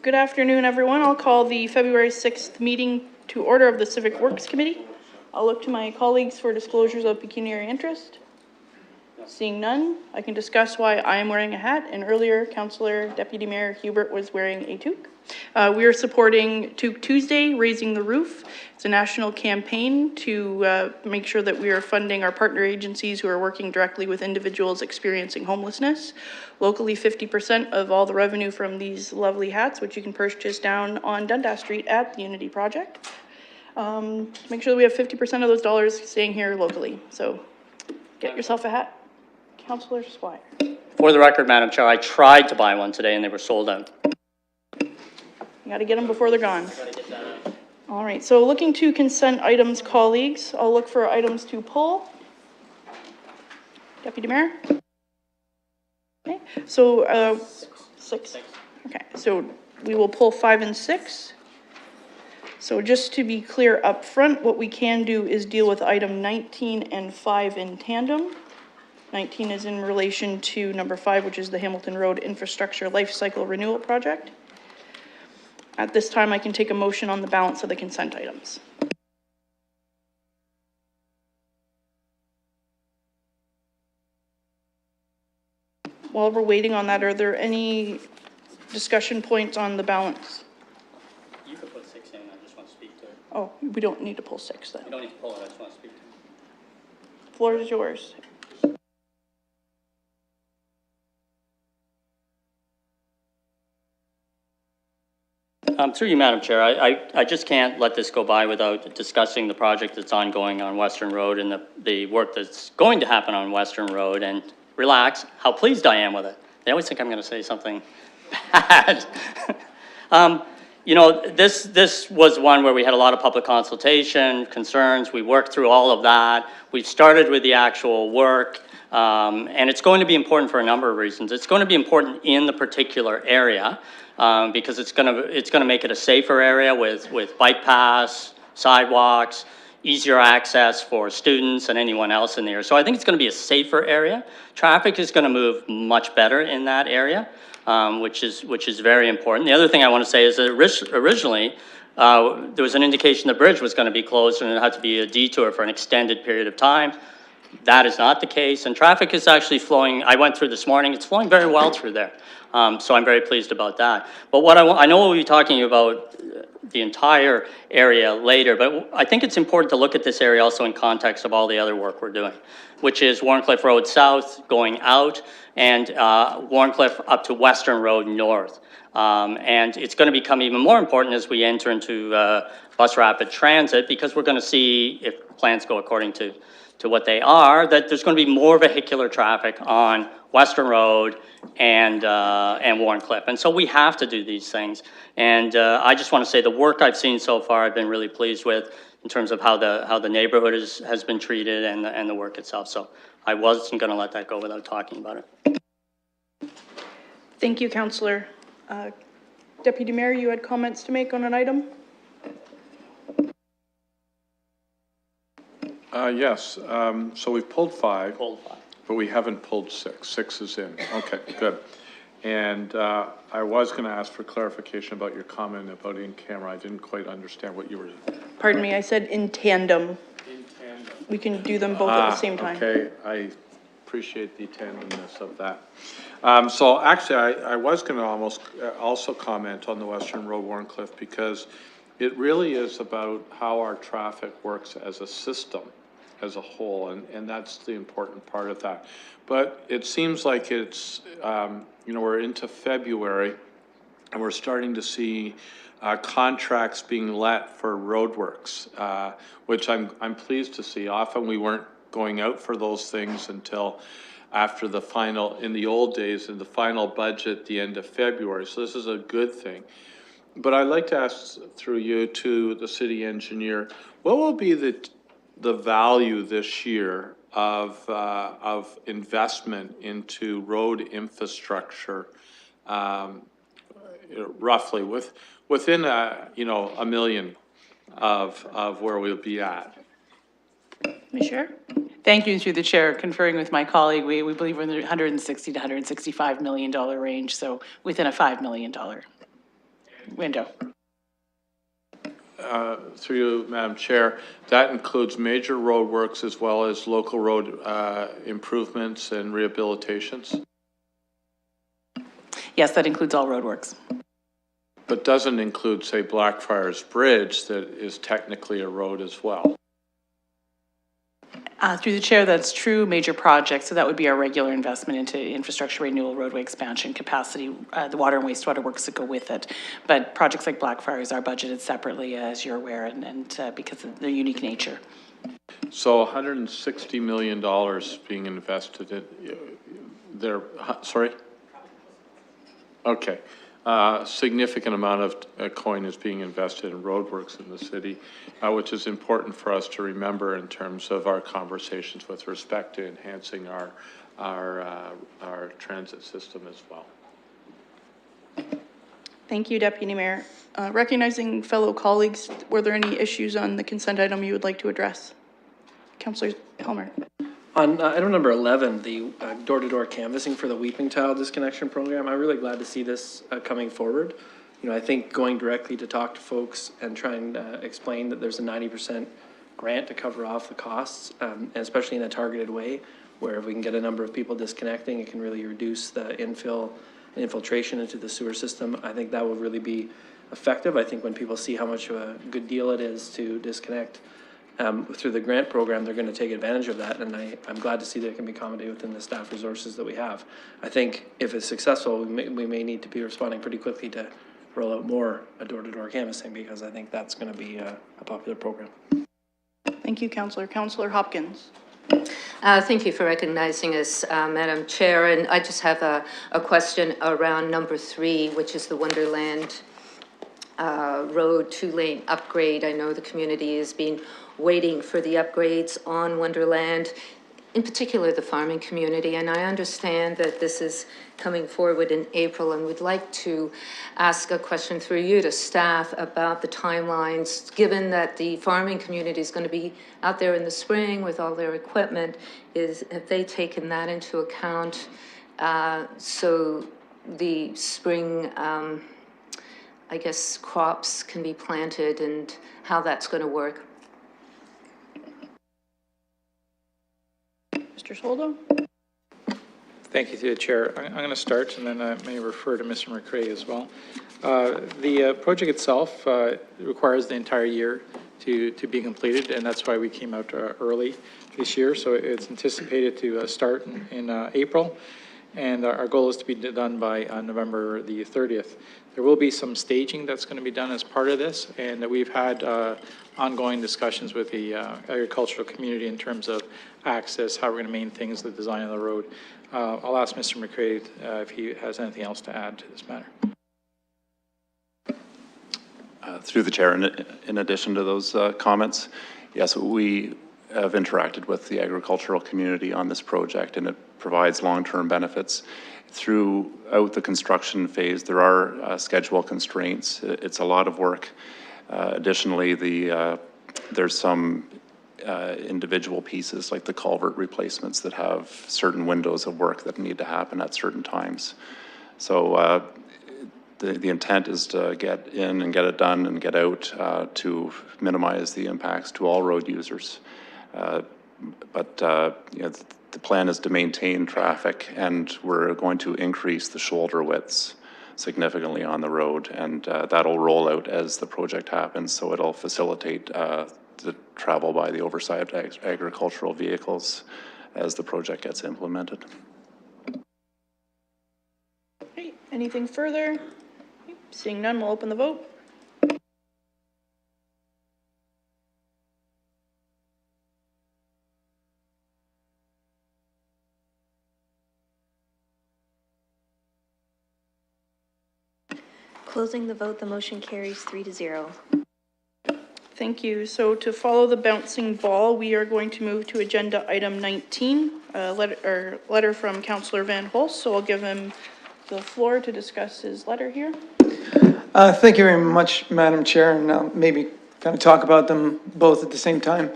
Good afternoon, everyone. I'll call the February 6th meeting to order of the Civic Works Committee. I'll look to my colleagues for disclosures of pecuniary interest. Seeing none, I can discuss why I am wearing a hat, and earlier Councillor Deputy Mayor Hubert was wearing a toque. We are supporting Toque Tuesday, Raising the Roof. It's a national campaign to make sure that we are funding our partner agencies who are working directly with individuals experiencing homelessness. Locally, 50% of all the revenue from these lovely hats, which you can purchase down on Dundas Street at the Unity Project. Make sure that we have 50% of those dollars staying here locally. So get yourself a hat. Councillor Squire. For the record, Madam Chair, I tried to buy one today and they were sold out. You got to get them before they're gone. All right, so looking to consent items, colleagues. I'll look for items to pull. Deputy Mayor? Okay, so six. Okay, so we will pull 5 and 6. So just to be clear up front, what we can do is deal with item 19 and 5 in tandem. 19 is in relation to number 5, which is the Hamilton Road Infrastructure Life Cycle Renewal Project. At this time, I can take a motion on the balance of the consent items. While we're waiting on that, are there any discussion points on the balance? You could put 6 in, I just want to speak to it. Oh, we don't need to pull 6 then. You don't need to pull it, I just want to speak to it. The floor is yours. Through you, Madam Chair, I just can't let this go by without discussing the project that's ongoing on Western Road and the work that's going to happen on Western Road, and relax how pleased I am with it. They always think I'm going to say something bad. You know, this was one where we had a lot of public consultation, concerns. We worked through all of that. We've started with the actual work, and it's going to be important for a number of reasons. It's going to be important in the particular area, because it's gonna make it a safer area with bike paths, sidewalks, easier access for students and anyone else in there. So I think it's gonna be a safer area. Traffic is gonna move much better in that area, which is very important. The other thing I want to say is that originally there was an indication the bridge was going to be closed and it had to be a detour for an extended period of time. That is not the case, and traffic is actually flowing. I went through this morning, it's flowing very well through there. So I'm very pleased about that. But what I know we'll be talking about the entire area later, but I think it's important to look at this area also in context of all the other work we're doing, which is Warncliffe Road South going out and Warncliffe up to Western Road North. And it's going to become even more important as we enter into bus rapid transit, because we're going to see, if plans go according to what they are, that there's going to be more vehicular traffic on Western Road and Warncliffe. And so we have to do these things. And I just want to say the work I've seen so far, I've been really pleased with in terms of how the neighborhood has been treated and the work itself. So I wasn't going to let that go without talking about it. Thank you, Councillor. Deputy Mayor, you had comments to make on an item? Yes, so we've pulled 5, Pulled 5. but we haven't pulled 6. 6 is in. Okay, good. And I was going to ask for clarification about your comment about in camera. I didn't quite understand what you were. Pardon me, I said in tandem. In tandem. We can do them both at the same time. Okay, I appreciate the tandemness of that. So actually, I was going to also comment on the Western Road Warncliffe, because it really is about how our traffic works as a system, as a whole, and that's the important part of that. But it seems like it's, you know, we're into February and we're starting to see contracts being let for roadworks, which I'm pleased to see. Often we weren't going out for those things until after the final, in the old days, in the final budget, the end of February. So this is a good thing. But I'd like to ask through you to the city engineer, what will be the value this year of investment into road infrastructure, roughly within $1 million of where we'll be at? Ms. Chair? Thank you, through the chair. Conferring with my colleague, we believe we're in the $160 to $165 million range, so within a $5 million. window. Through you, Madam Chair, that includes major road works as well as local road improvements and rehabilitations, Yes, that includes all roadworks. but doesn't include, say, Blackfriars Bridge that is technically a road as well. Through the chair, that's true, major projects, so that would be our regular investment into infrastructure renewal, roadway expansion, capacity, the water and wastewater works that go with it. But projects like Blackfriars are budgeted separately, as you're aware, and because of their unique nature. So $160 million being invested in there, sorry? Okay. Significant amount of coin is being invested in roadworks in the city, which is important for us to remember in terms of our conversations with respect to enhancing our transit system as well. Thank you, Deputy Mayor. Recognizing fellow colleagues, were there any issues on the consent item you would like to address? Councillor Helmer. On item number 11, the door-to-door canvassing for the Weeping Child Disconnection Program, I'm really glad to see this coming forward. You know, I think going directly to talk to folks and try and explain that there's a 90% grant to cover off the costs, and especially in a targeted way, where if we can get a number of people disconnecting, it can really reduce the infiltration into the sewer system. I think that will really be effective. I think when people see how much of a good deal it is to disconnect through the grant program, they're going to take advantage of that, and I'm glad to see that it can be accommodated within the staff resources that we have. I think if it's successful, we may need to be responding pretty quickly to roll out more door-to-door canvassing, because I think that's going to be a popular program. Thank you, Councillor. Councillor Hopkins. Thank you for recognizing us, Madam Chair. And I just have a question around number 3, which is the Wonderland Road 2-lane upgrade. I know the community has been waiting for the upgrades on Wonderland, in particular the farming community. And I understand that this is coming forward in April, and would like to ask a question through you to staff about the timelines, given that the farming community is going to be out there in the spring with all their equipment. Have they taken that into account? So the spring, I guess, crops can be planted, and how that's going to work. Mr. Soldo. Thank you, through the chair. I'm going to start, and then I may refer to Mr. McCrae as well. The project itself requires the entire year to be completed, and that's why we came out early this year. So it's anticipated to start in April, and our goal is to be done by November the 30th. There will be some staging that's going to be done as part of this, and we've had ongoing discussions with the agricultural community in terms of access, how we're going to maintain things, the design of the road. I'll ask Mr. McCrae if he has anything else to add to this matter. Through the chair, in addition to those comments, yes, we have interacted with the agricultural community on this project, and it provides long-term benefits. Throughout the construction phase, there are schedule constraints. It's a lot of work. Additionally, there's some individual pieces like the culvert replacements that have certain windows of work that need to happen at certain times. So the intent is to get in and get it done and get out to minimize the impacts to all road users. But you know, the plan is to maintain traffic, and we're going to increase the shoulder widths significantly on the road, and that'll roll out as the project happens, so it'll facilitate the travel by the oversized agricultural vehicles as the project gets implemented. Okay, anything further? Seeing none, we'll open the vote. Closing the vote, the motion carries 3-0. Thank you. So to follow the bouncing ball, we are going to move to agenda item 19, letter from Councillor Van Holst. So I'll give him the floor to discuss his letter here. Thank you very much, Madam Chair, and I'll maybe kind of talk about them both at the same time.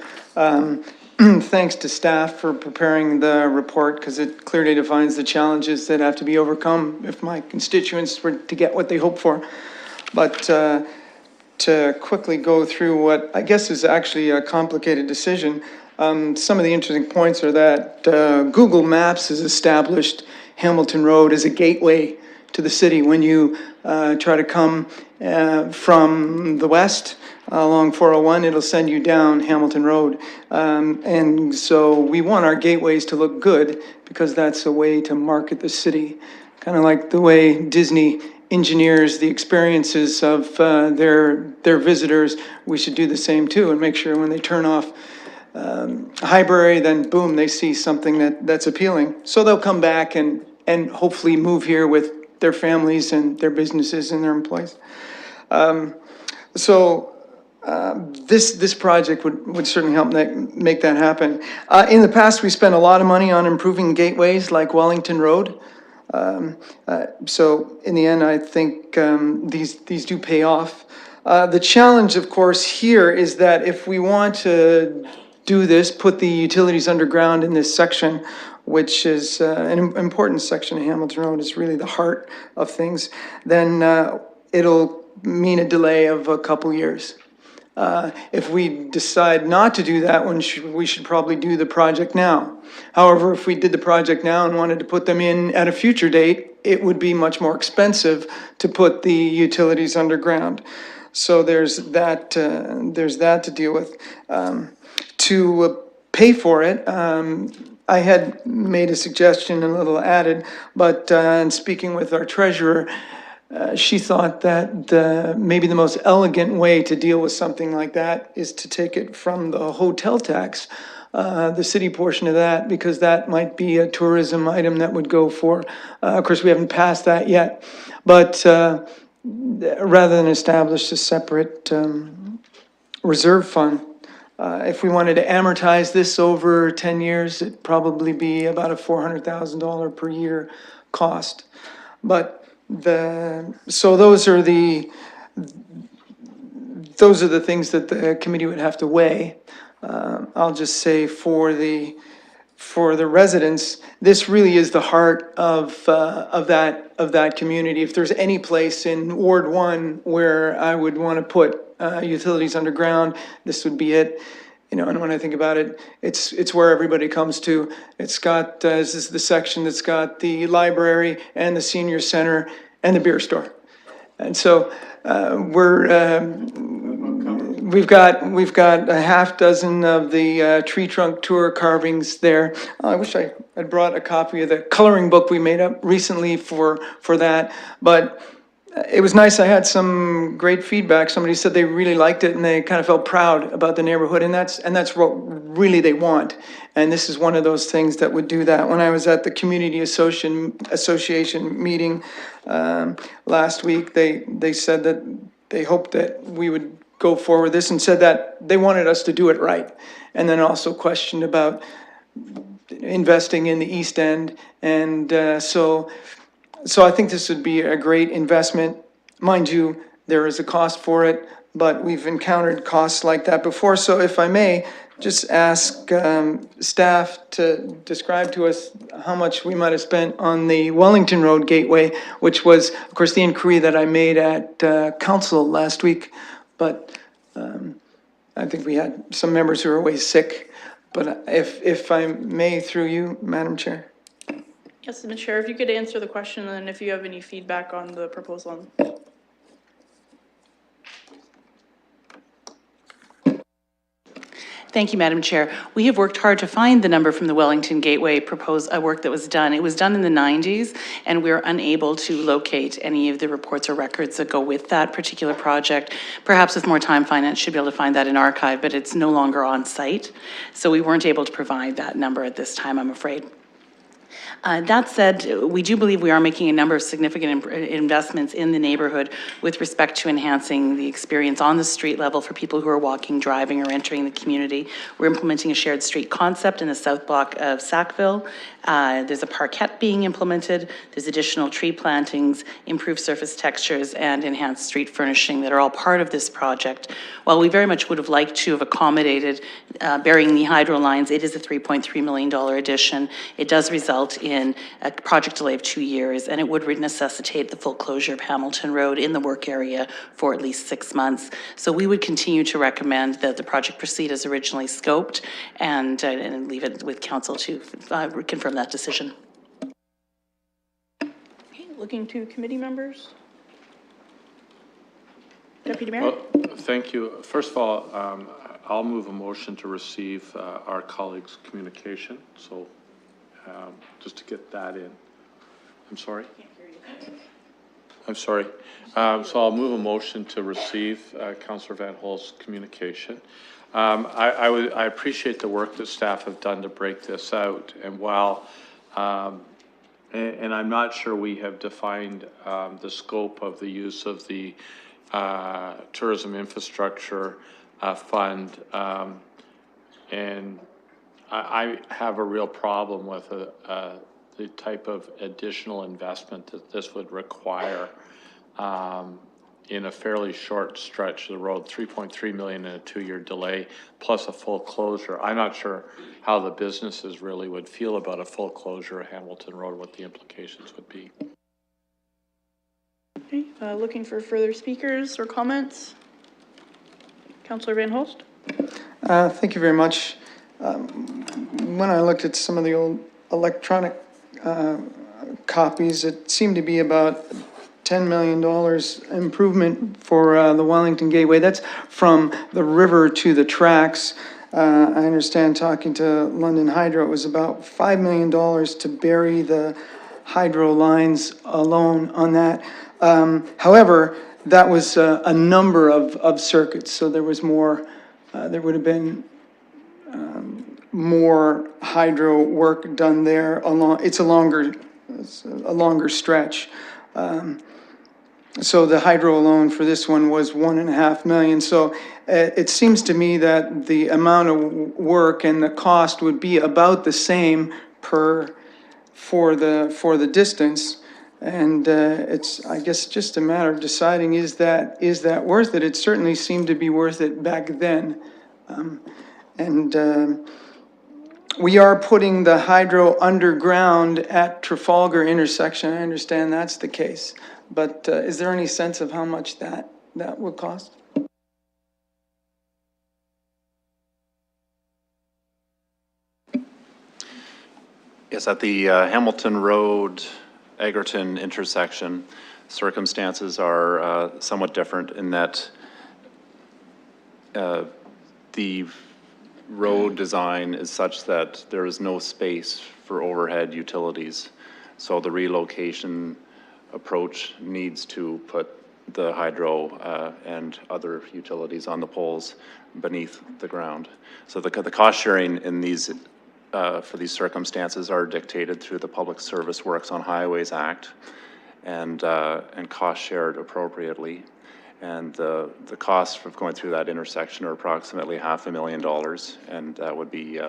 Thanks to staff for preparing the report, because it clearly defines the challenges that have to be overcome if my constituents were to get what they hope for. But to quickly go through what I guess is actually a complicated decision, some of the interesting points are that Google Maps has established Hamilton Road as a gateway to the city. When you try to come from the west along 401, it'll send you down Hamilton Road. And so we want our gateways to look good because that's a way to market the city. Kind of like the way Disney engineers the experiences of their visitors, we should do the same too and make sure when they turn off Highbury, then boom, they see something that's appealing. So they'll come back and hopefully move here with their families and their businesses and their employees. This project would certainly help make that happen. In the past, we spent a lot of money on improving gateways like Wellington Road. So in the end, I think these do pay off. The challenge, of course, here is that if we want to do this, put the utilities underground in this section, which is an important section of Hamilton Road, is really the heart of things, then it'll mean a delay of a couple years. If we decide not to do that, we should probably do the project now. However, if we did the project now and wanted to put them in at a future date, it would be much more expensive to put the utilities underground. So there's that to deal with. To pay for it, I had made a suggestion, a little added, but in speaking with our treasurer, she thought that maybe the most elegant way to deal with something like that is to take it from the hotel tax, the city portion of that, because that might be a tourism item that would go for, of course, we haven't passed that yet, but rather than establish a separate reserve fund, if we wanted to amortize this over 10 years, it'd probably be about a $400,000 per year cost. But so those are the things that the committee would have to weigh. I'll just say for the residents, this really is the heart of that community. If there's any place in Ward 1 where I would want to put utilities underground, this would be it. You know, and when I think about it, it's where everybody comes to. It's got, this is the section that's got the library and the senior center and the beer store. And so we've got a half dozen of the tree trunk tour carvings there. I wish I had brought a copy of the coloring book we made up recently for that, but it was nice. I had some great feedback. Somebody said they really liked it and they kind of felt proud about the neighborhood, and that's what really they want. And this is one of those things that would do that. When I was at the community association meeting last week, they said that they hoped that we would go forward with this and said that they wanted us to do it right. And then also questioned about investing in the East End. And so I think this would be a great investment. Mind you, there is a cost for it, but we've encountered costs like that before. So if I may, just ask staff to describe to us how much we might have spent on the Wellington Road Gateway, which was, of course, the inquiry that I made at council last week. But I think we had some members who were away sick. But if I may, through you, Madam Chair. Yes, Mr. Chair, if you could answer the question, and then if you have any feedback on the proposal. Thank you, Madam Chair. We have worked hard to find the number from the Wellington Gateway work that was done. It was done in the 90s, and we're unable to locate any of the reports or records that go with that particular project. Perhaps with more time, finance should be able to find that in archive, but it's no longer on site. So we weren't able to provide that number at this time, I'm afraid. That said, we do believe we are making a number of significant investments in the neighborhood with respect to enhancing the experience on the street level for people who are walking, driving, or entering the community. We're implementing a shared street concept in the south block of Sackville. There's a parquet being implemented. There's additional tree plantings, improved surface textures, and enhanced street furnishing that are all part of this project. While we very much would have liked to have accommodated burying the hydro lines, it is a $3.3 million addition. It does result in a project delay of 2 years, and it would necessitate the full closure of Hamilton Road in the work area for at least 6 months. So we would continue to recommend that the project proceed as originally scoped and leave it with council to confirm that decision. Okay, looking to committee members. Deputy Mayor? Well, thank you. First of all, I'll move a motion to receive our colleagues' communication. So just to get that in. I'm sorry? I'm sorry. So I'll move a motion to receive Councillor Van Hol's communication. I appreciate the work that staff have done to break this out. And while, and I'm not sure we have defined the scope of the use of the tourism infrastructure fund, and I have a real problem with the type of additional investment that this would require in a fairly short stretch of the road, 3.3 million in a 2-year delay, plus a full closure. I'm not sure how the businesses really would feel about a full closure of Hamilton Road, what the implications would be. Okay, looking for further speakers or comments. Councillor Van Holst? Thank you very much. When I looked at some of the old electronic copies, it seemed to be about $10 million improvement for the Wellington Gateway. That's from the river to the tracks. I understand, talking to London Hydro, it was about $5 million to bury the hydro lines alone on that. However, that was a number of circuits, so there was more, there would have been more hydro work done there. It's a longer stretch. So the hydro alone for this one was $1.5 million. So it seems to me that the amount of work and the cost would be about the same for the distance. And it's, I guess, just a matter of deciding, is that worth it? It certainly seemed to be worth it back then. We are putting the hydro underground at Trafalgar intersection. I understand that's the case. But is there any sense of how much that will cost? Yes, at the Hamilton Road Egerton intersection, circumstances are somewhat different in that the road design is such that there is no space for overhead utilities. So the relocation approach needs to put the hydro and other utilities on the poles beneath the ground. So the cost sharing in these for these circumstances are dictated through the Public Service Works on Highways Act and cost shared appropriately. And the costs of going through that intersection are approximately $500,000, and that would be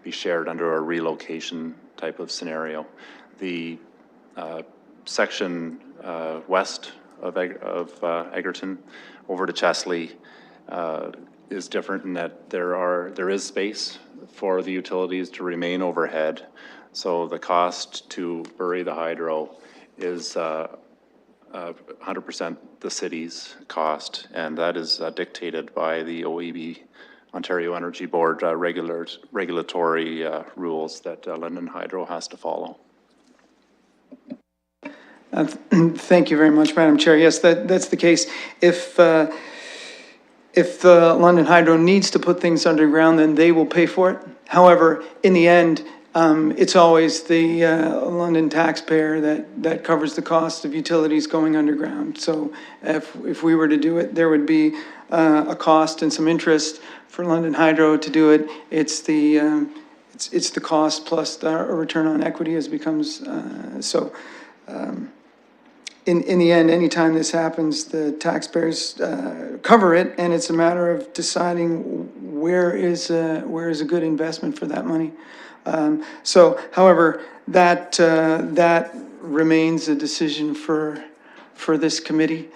shared under a relocation type of scenario. The section west of Egerton over to Chesley is different in that there is space for the utilities to remain overhead. So the cost to bury the hydro is 100% the city's cost, and that is dictated by the OEB, Ontario Energy Board regulatory rules that London Hydro has to follow. Thank you very much, Madam Chair. Yes, that's the case. If the London Hydro needs to put things underground, then they will pay for it. However, in the end, it's always the London taxpayer that covers the cost of utilities going underground. So if we were to do it, there would be a cost and some interest for London Hydro to do it. It's the cost plus the return on equity as becomes in the end, anytime this happens, the taxpayers cover it, and it's a matter of deciding where is a good investment for that money. However, that remains a decision for this committee.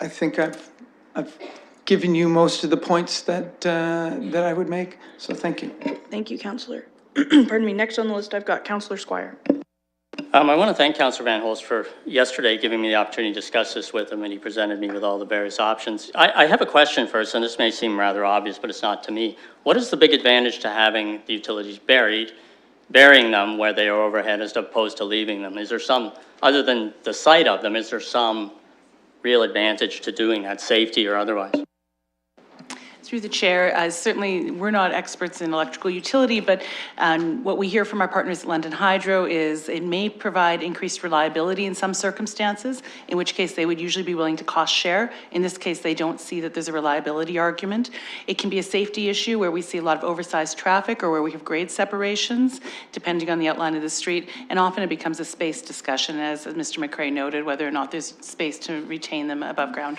I think I've given you most of the points that I would make. So thank you. Thank you, Councillor. Pardon me. Next on the list, I've got Councillor Squire. I want to thank Councillor Van Holst for yesterday giving me the opportunity to discuss this with him, and he presented me with all the various options. I have a question first, and this may seem rather obvious, but it's not to me. What is the big advantage to having the utilities burying them where they are overhead as opposed to leaving them? Is there some, other than the sight of them, is there some real advantage to doing that, safety or otherwise? Through the chair, certainly we're not experts in electrical utility, but what we hear from our partners at London Hydro is it may provide increased reliability in some circumstances, in which case they would usually be willing to cost share. In this case, they don't see that there's a reliability argument. It can be a safety issue where we see a lot of oversized traffic or where we have grade separations, depending on the outline of the street, and often it becomes a space discussion, as Mr. McCray noted, whether or not there's space to retain them above ground.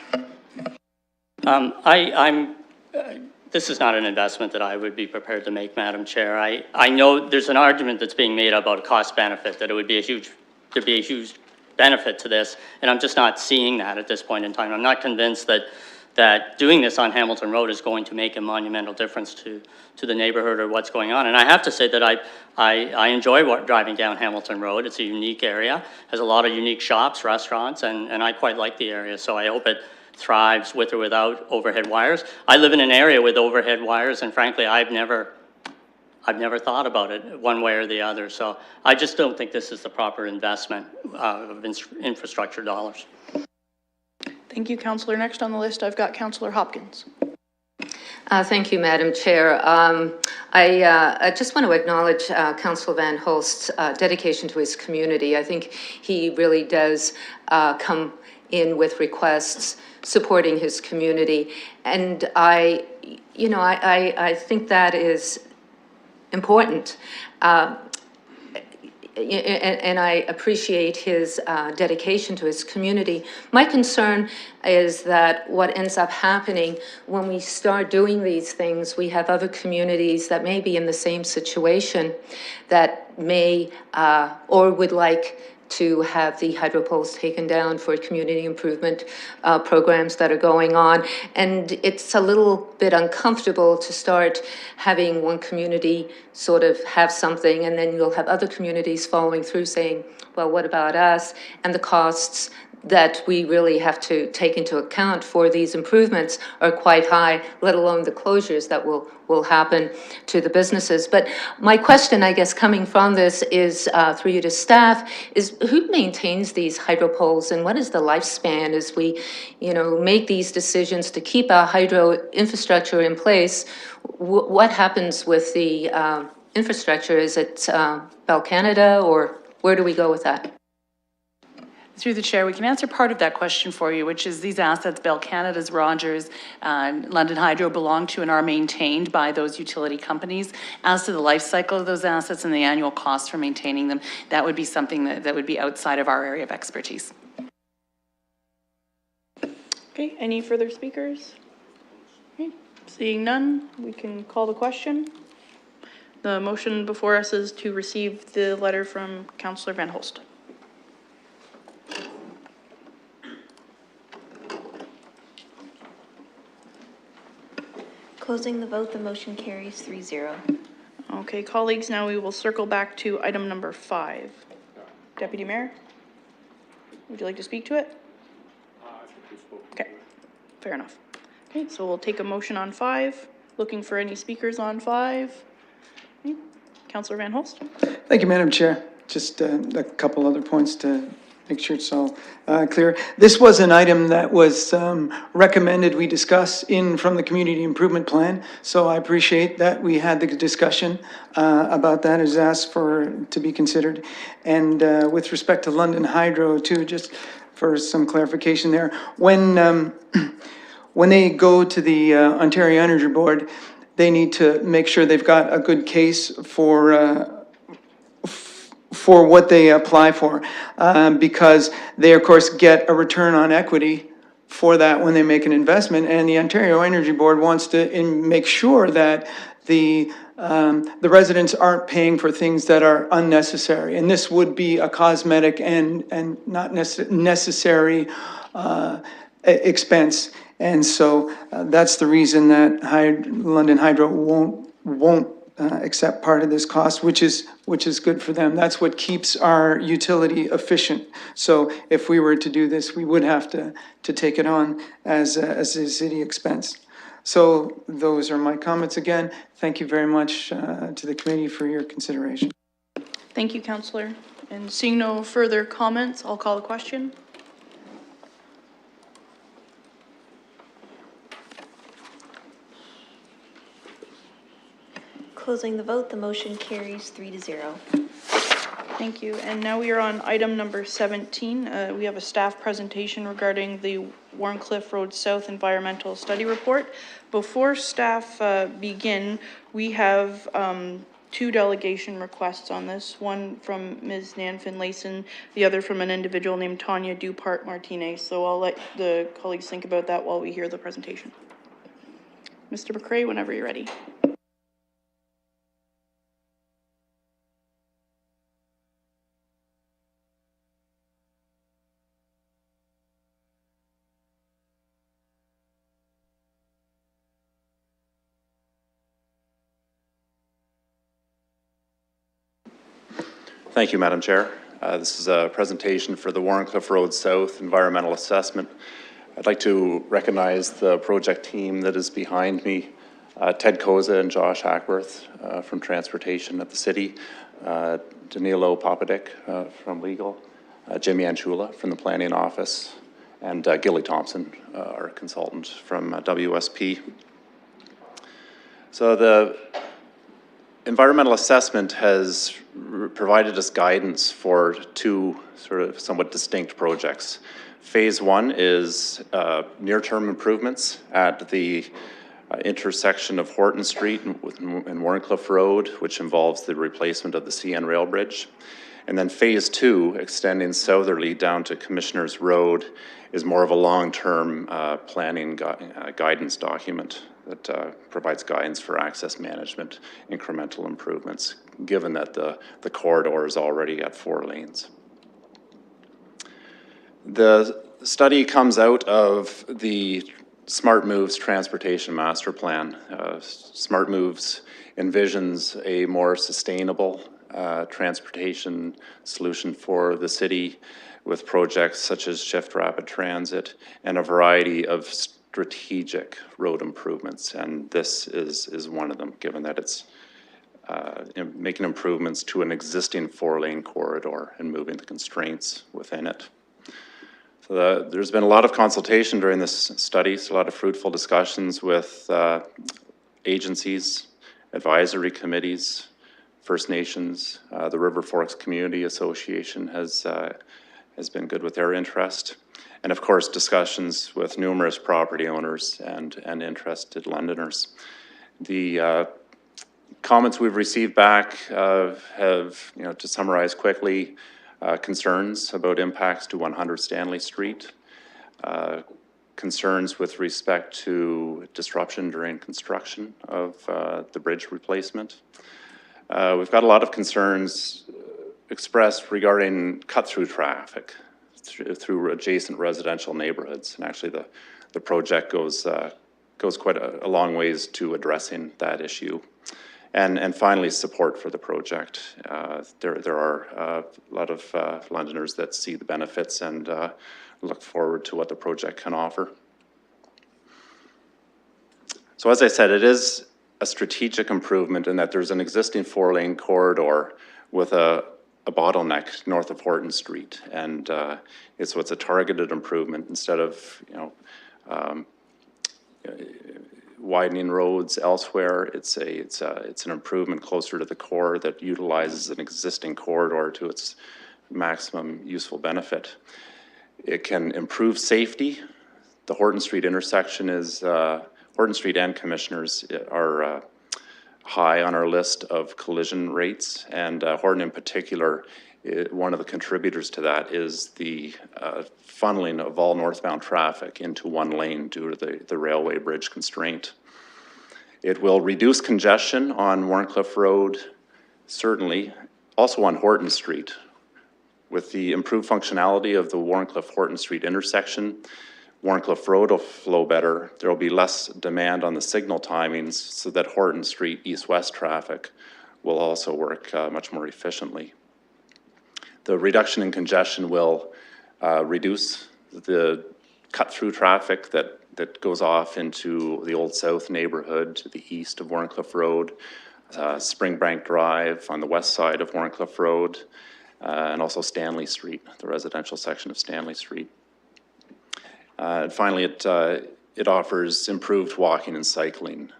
This is not an investment that I would be prepared to make, Madam Chair. I know there's an argument that's being made about a cost benefit, that it would be there'd be a huge benefit to this, and I'm just not seeing that at this point in time. I'm not convinced that doing this on Hamilton Road is going to make a monumental difference to the neighborhood or what's going on. And I have to say that I enjoy driving down Hamilton Road. It's a unique area, has a lot of unique shops, restaurants, and I quite like the area. So I hope it thrives with or without overhead wires. I live in an area with overhead wires, and frankly, I've never thought about it one way or the other. So I just don't think this is the proper investment of infrastructure dollars. Thank you, Councillor. Next on the list, I've got Councillor Hopkins. Thank you, Madam Chair. I just want to acknowledge Councillor Van Holst's dedication to his community. I think he really does come in with requests supporting his community. And I think that is important. And I appreciate his dedication to his community. My concern is that what ends up happening when we start doing these things, we have other communities that may be in the same situation that may or would like to have the hydro poles taken down for community improvement programs that are going on. And it's a little bit uncomfortable to start having one community sort of have something, and then you'll have other communities following through saying, well, what about us? And the costs that we really have to take into account for these improvements are quite high, let alone the closures that will happen to the businesses. But my question, I guess, coming from this is, through you to staff, is who maintains these hydro poles, and what is the lifespan as we, make these decisions to keep our hydro infrastructure in place? What happens with the infrastructure? Is it Bell Canada, or where do we go with that? Through the chair, we can answer part of that question for you, which is these assets, Bell Canada's, Rogers, London Hydro, belong to and are maintained by those utility companies. As to the life cycle of those assets and the annual cost for maintaining them, that would be something that would be outside of our area of expertise. Okay, any further speakers? Okay. Seeing none, we can call the question. The motion before us is to receive the letter from Councillor Van Holst. Closing the vote, the motion carries 3-0. Okay, colleagues, now we will circle back to item number 5. Deputy Mayor, would you like to speak to it? Okay, fair enough. Okay, so we'll take a motion on 5. Looking for any speakers on 5. Okay. Councillor Van Holst. Thank you, Madam Chair. Just a couple other points to make sure it's all clear. This was an item that was recommended we discuss from the Community Improvement Plan, so I appreciate that we had the discussion about that. It was asked to be considered. And with respect to London Hydro too, just for some clarification there, when they go to the Ontario Energy Board, they need to make sure they've got a good case for what they apply for, because they of course get a return on equity for that when they make an investment, and the Ontario Energy Board wants to make sure that the residents aren't paying for things that are unnecessary, and this would be a cosmetic and not necessary expense. And so that's the reason that London Hydro won't accept part of this cost, which is good for them. That's what keeps our utility efficient. So if we were to do this, we would have to take it on as a city expense. So those are my comments again. Thank you very much to the committee for your consideration. Thank you, Councillor. And seeing no further comments, I'll call the question. Closing the vote, the motion carries 3-0. Thank you. And now we are on item number 17. We have a staff presentation regarding the Warncliffe Road South Environmental Study Report. Before staff begin, we have two delegation requests on this. One from Ms. Nan Finlayson, the other from an individual named Tanya Dupart Martinez. So I'll let the colleagues think about that while we hear the presentation. Mr. McCrae, whenever you're ready. Thank you, Madam Chair. This is a presentation for the Warncliffe Road South Environmental Assessment. I'd like to recognize the project team that is behind me, Ted Koza and Josh Hackworth from Transportation at the City, Danilo Popadic from Legal, Jimmy Anchula from the Planning Office, and Gilly Thompson, our consultant from WSP. So the environmental assessment has provided us guidance for two sort of somewhat distinct projects. Phase one is near-term improvements at the intersection of Horton Street and Warncliffe Road, which involves the replacement of the Cnr Bridge. And then phase two, extending southerly down to Commissioners Road, is more of a long-term planning guidance document that provides guidance for access management, incremental improvements, given that the corridor is already at 4 lanes. The study comes out of the Smart Moves Transportation Master Plan. Smart Moves envisions a more sustainable transportation solution for the city with projects such as Shift Rapid Transit and a variety of strategic road improvements, and this is one of them, given that it's making improvements to an existing 4-lane corridor and moving the constraints within it. So there's been a lot of consultation during this study, so a lot of fruitful discussions with agencies, advisory committees, First Nations. The River Forks Community Association has been good with their interest. And of course, discussions with numerous property owners and interested Londoners. The comments we've received back have, to summarize quickly, concerns about impacts to 100 Stanley Street, concerns with respect to disruption during construction of the bridge replacement. We've got a lot of concerns expressed regarding cut-through traffic through adjacent residential neighborhoods, and actually the project goes quite a long ways to addressing that issue. And finally, support for the project. There are a lot of Londoners that see the benefits and look forward to what the project can offer. So as I said, it is a strategic improvement in that there's an existing 4-lane corridor with a bottleneck north of Horton Street, and it's a targeted improvement instead of widening roads elsewhere. It's an improvement closer to the core that utilizes an existing corridor to its maximum useful benefit. It can improve safety. The Horton Street intersection is Horton Street and Commissioners are high on our list of collision rates, and Horton in particular, one of the contributors to that is the funneling of all northbound traffic into 1 lane due to the railway bridge constraint. It will reduce congestion on Warncliffe Road, certainly, also on Horton Street. With the improved functionality of the Warncliffe-Horton Street intersection, Warncliffe Road will flow better. There will be less demand on the signal timings so that Horton Street east-west traffic will also work much more efficiently. The reduction in congestion will reduce the cut-through traffic that goes off into the Old South neighborhood to the east of Warncliffe Road, Springbank Drive on the west side of Warncliffe Road, and also Stanley Street, the residential section of Stanley Street. And finally, it offers improved walking and cycling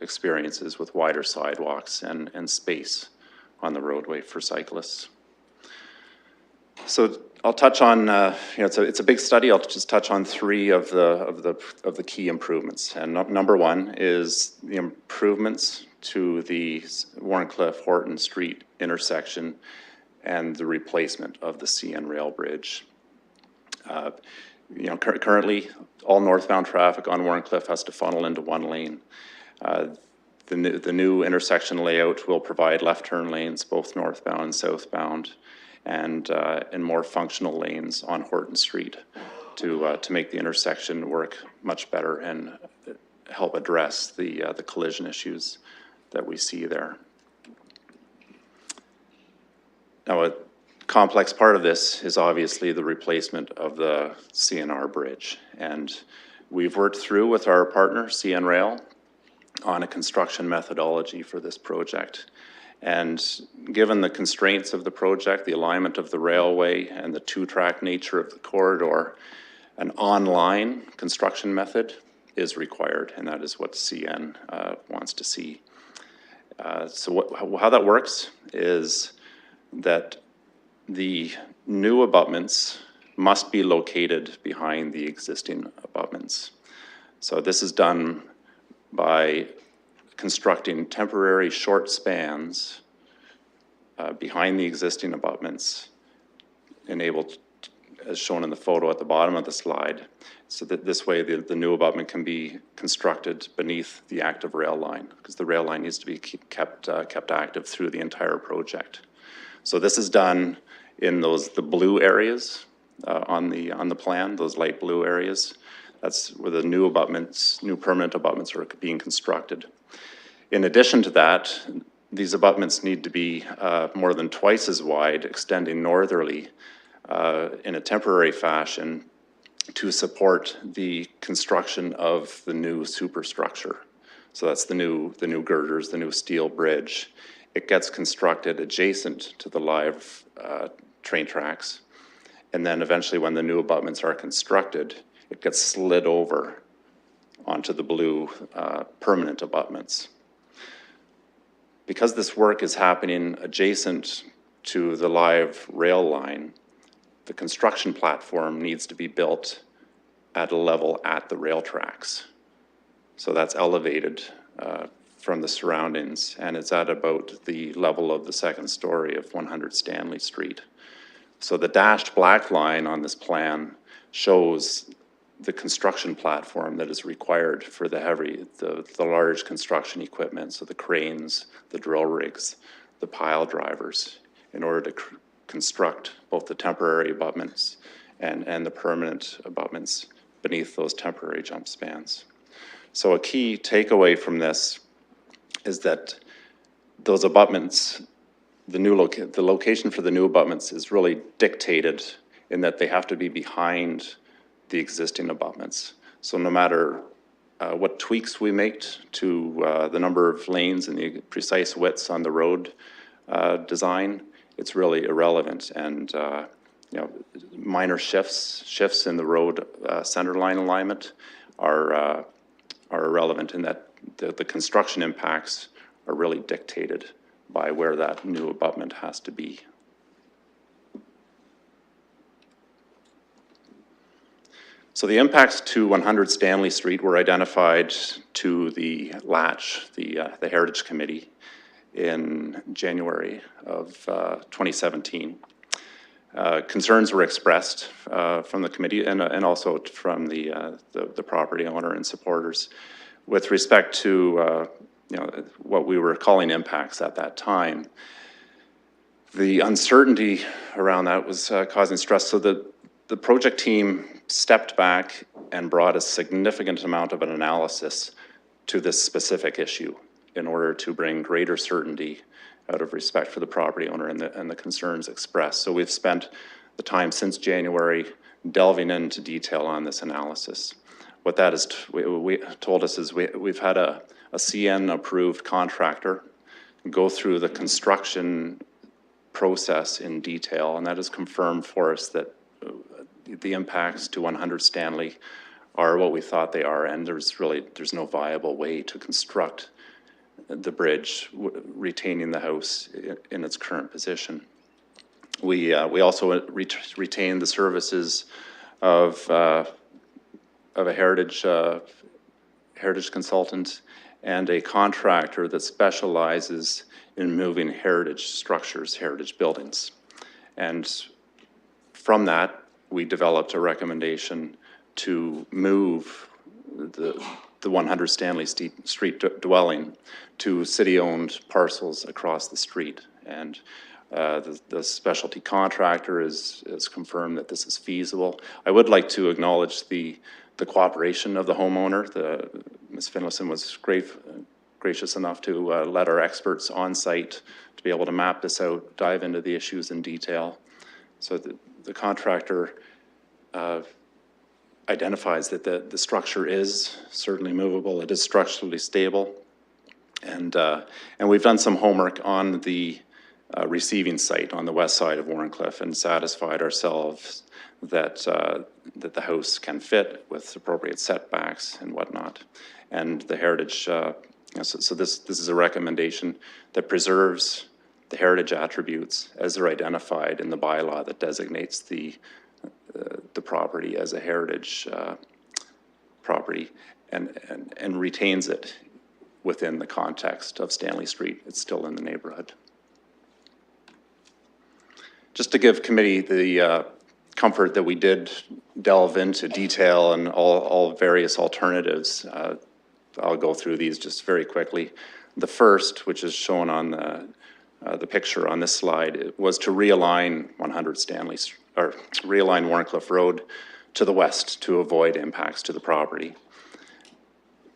experiences with wider sidewalks and space on the roadway for cyclists. So I'll touch on, it's a big study. I'll just touch on 3 of the key improvements. And number 1 is the improvements to the Warncliffe Horton Street intersection and the replacement of the Cnr Bridge. Currently, all northbound traffic on Warncliffe has to funnel into one lane. The new intersection layout will provide left turn lanes, both northbound and southbound, and more functional lanes on Horton Street to make the intersection work much better and help address the collision issues that we see there. Now, a complex part of this is obviously the replacement of the Cnr Bridge, and we've worked through with our partner CN on a construction methodology for this project. And given the constraints of the project, the alignment of the railway and the 2-track nature of the corridor, an online construction method is required, and that is what CN wants to see. So how that works is that the new abutments must be located behind the existing abutments. So this is done by constructing temporary short spans behind the existing abutments, enabled, as shown in the photo at the bottom of the slide, so that this way the new abutment can be constructed beneath the active rail line, because the rail line needs to be kept active through the entire project. So this is done in the blue areas on the plan, those light blue areas. That's where the new permanent abutments are being constructed. In addition to that, these abutments need to be more than twice as wide, extending northerly in a temporary fashion to support the construction of the new superstructure. So that's the new girders, the new steel bridge. It gets constructed adjacent to the live train tracks. And then eventually when the new abutments are constructed, it gets slid over onto the blue permanent abutments. Because this work is happening adjacent to the live rail line, the construction platform needs to be built at a level at the rail tracks. So that's elevated from the surroundings, and it's at about the level of the second story of 100 Stanley Street. So the dashed black line on this plan shows the construction platform that is required for the large construction equipment, so the cranes, the drill rigs, the pile drivers, in order to construct both the temporary abutments and the permanent abutments beneath those temporary jump spans. So a key takeaway from this is that those abutments, the location for the new abutments is really dictated in that they have to be behind the existing abutments. So no matter what tweaks we make to the number of lanes and the precise widths on the road design, it's really irrelevant. And minor shifts in the road center line alignment are irrelevant in that the construction impacts are really dictated by where that new abutment has to be. So the impacts to 100 Stanley Street were identified to the LATCH, the Heritage Committee, in January of 2017. Concerns were expressed from the committee and also from the property owner and supporters with respect to what we were calling impacts at that time. The uncertainty around that was causing stress, so the project team stepped back and brought a significant amount of an analysis to this specific issue in order to bring greater certainty out of respect for the property owner and the concerns expressed. So we've spent the time since January delving into detail on this analysis. What that has told us is we've had a CN approved contractor go through the construction process in detail, and that has confirmed for us that the impacts to 100 Stanley are what we thought they are, and there's no viable way to construct the bridge retaining the house in its current position. We also retain the services of a heritage consultant and a contractor that specializes in moving heritage structures, heritage buildings. And from that, we developed a recommendation to move the 100 Stanley Street dwelling to city-owned parcels across the street. And the specialty contractor has confirmed that this is feasible. I would like to acknowledge the cooperation of the homeowner. Ms. Finlayson was gracious enough to let our experts on site to be able to map this out, dive into the issues in detail. So the contractor identifies that the structure is certainly movable. It is structurally stable. And we've done some homework on the receiving site on the west side of Warrencliffe and satisfied ourselves that the house can fit with appropriate setbacks and whatnot. And the heritage, so this is a recommendation that preserves the heritage attributes as they're identified in the bylaw that designates the property as a heritage property and retains it within the context of Stanley Street. It's still in the neighborhood. Just to give committee the comfort that we did delve into detail and all various alternatives, I'll go through these just very quickly. The first, which is shown on the picture on this slide, was to realign 100 Stanley, or realign Warrencliffe Road to the west to avoid impacts to the property.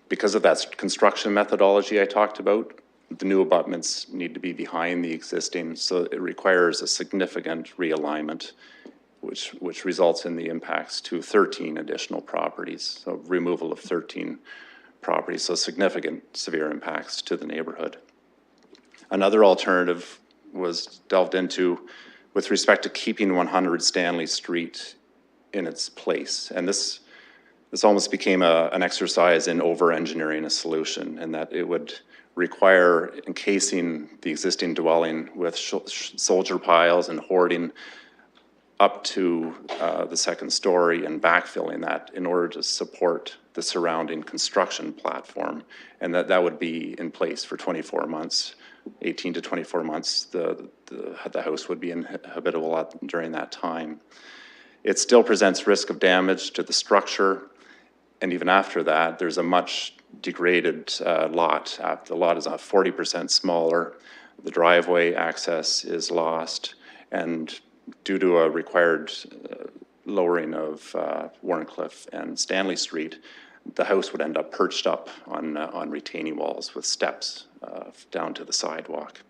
Because of that construction methodology I talked about, the new abutments need to be behind the existing, so it requires a significant realignment, which results in the impacts to 13 additional properties, so removal of 13 properties, so significant severe impacts to the neighborhood. Another alternative was delved into with respect to keeping 100 Stanley Street in its place, and this almost became an exercise in over-engineering a solution, and that it would require encasing the existing dwelling with soldier piles and hoarding up to the second story and backfilling that in order to support the surrounding construction platform, and that would be in place for 24 months, 18 to 24 months. The house would be inhabitable during that time. It still presents risk of damage to the structure, and even after that, there's a much degraded lot. The lot is 40% smaller. The driveway access is lost, and due to a required lowering of Warrencliffe and Stanley Street, the house would end up perched up on retaining walls with steps down to the sidewalk.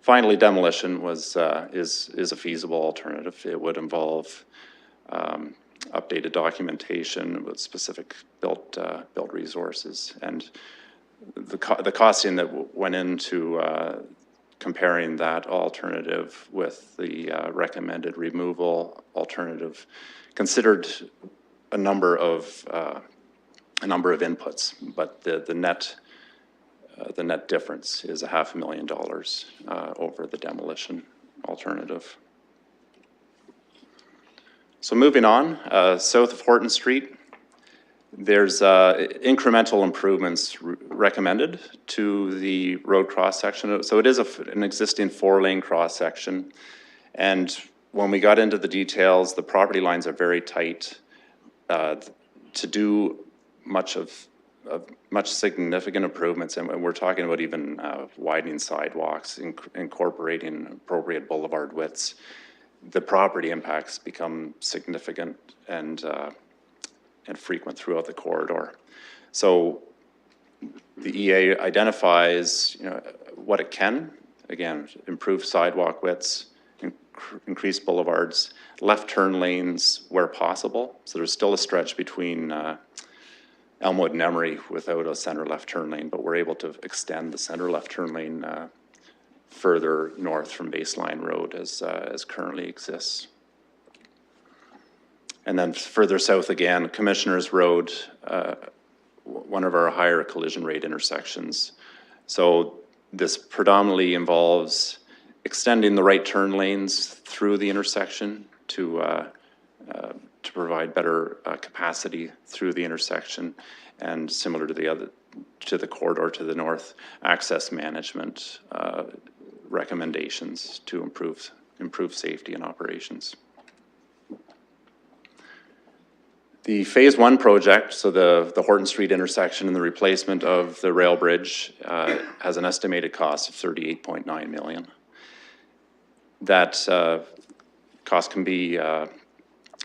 Finally, demolition is a feasible alternative. It would involve updated documentation with specific built resources, and the costing that went into comparing that alternative with the recommended removal alternative considered a number of inputs, but the net difference is $500,000 over the demolition alternative. So moving on, south of Horton Street, there's incremental improvements recommended to the road cross-section. So it is an existing 4-lane cross-section. And when we got into the details, the property lines are very tight. To do much significant improvements, and we're talking about even widening sidewalks, incorporating appropriate boulevard widths, the property impacts become significant, and and frequent throughout the corridor. So the EA identifies, what it can, again, improve sidewalk widths, increase boulevards, left turn lanes where possible. So there's still a stretch between Elmwood and Emery without a center left turn lane, but we're able to extend the center left turn lane further north from Baseline Road as currently exists. And then further south again, Commissioners Road, one of our higher collision rate intersections. So this predominantly involves extending the right turn lanes through the intersection to provide better capacity through the intersection, and similar to the corridor to the north, access management recommendations to improve safety and operations. The Phase 1 project, so the Horton Street intersection and the replacement of the rail bridge, has an estimated cost of $38.9 million. That cost can be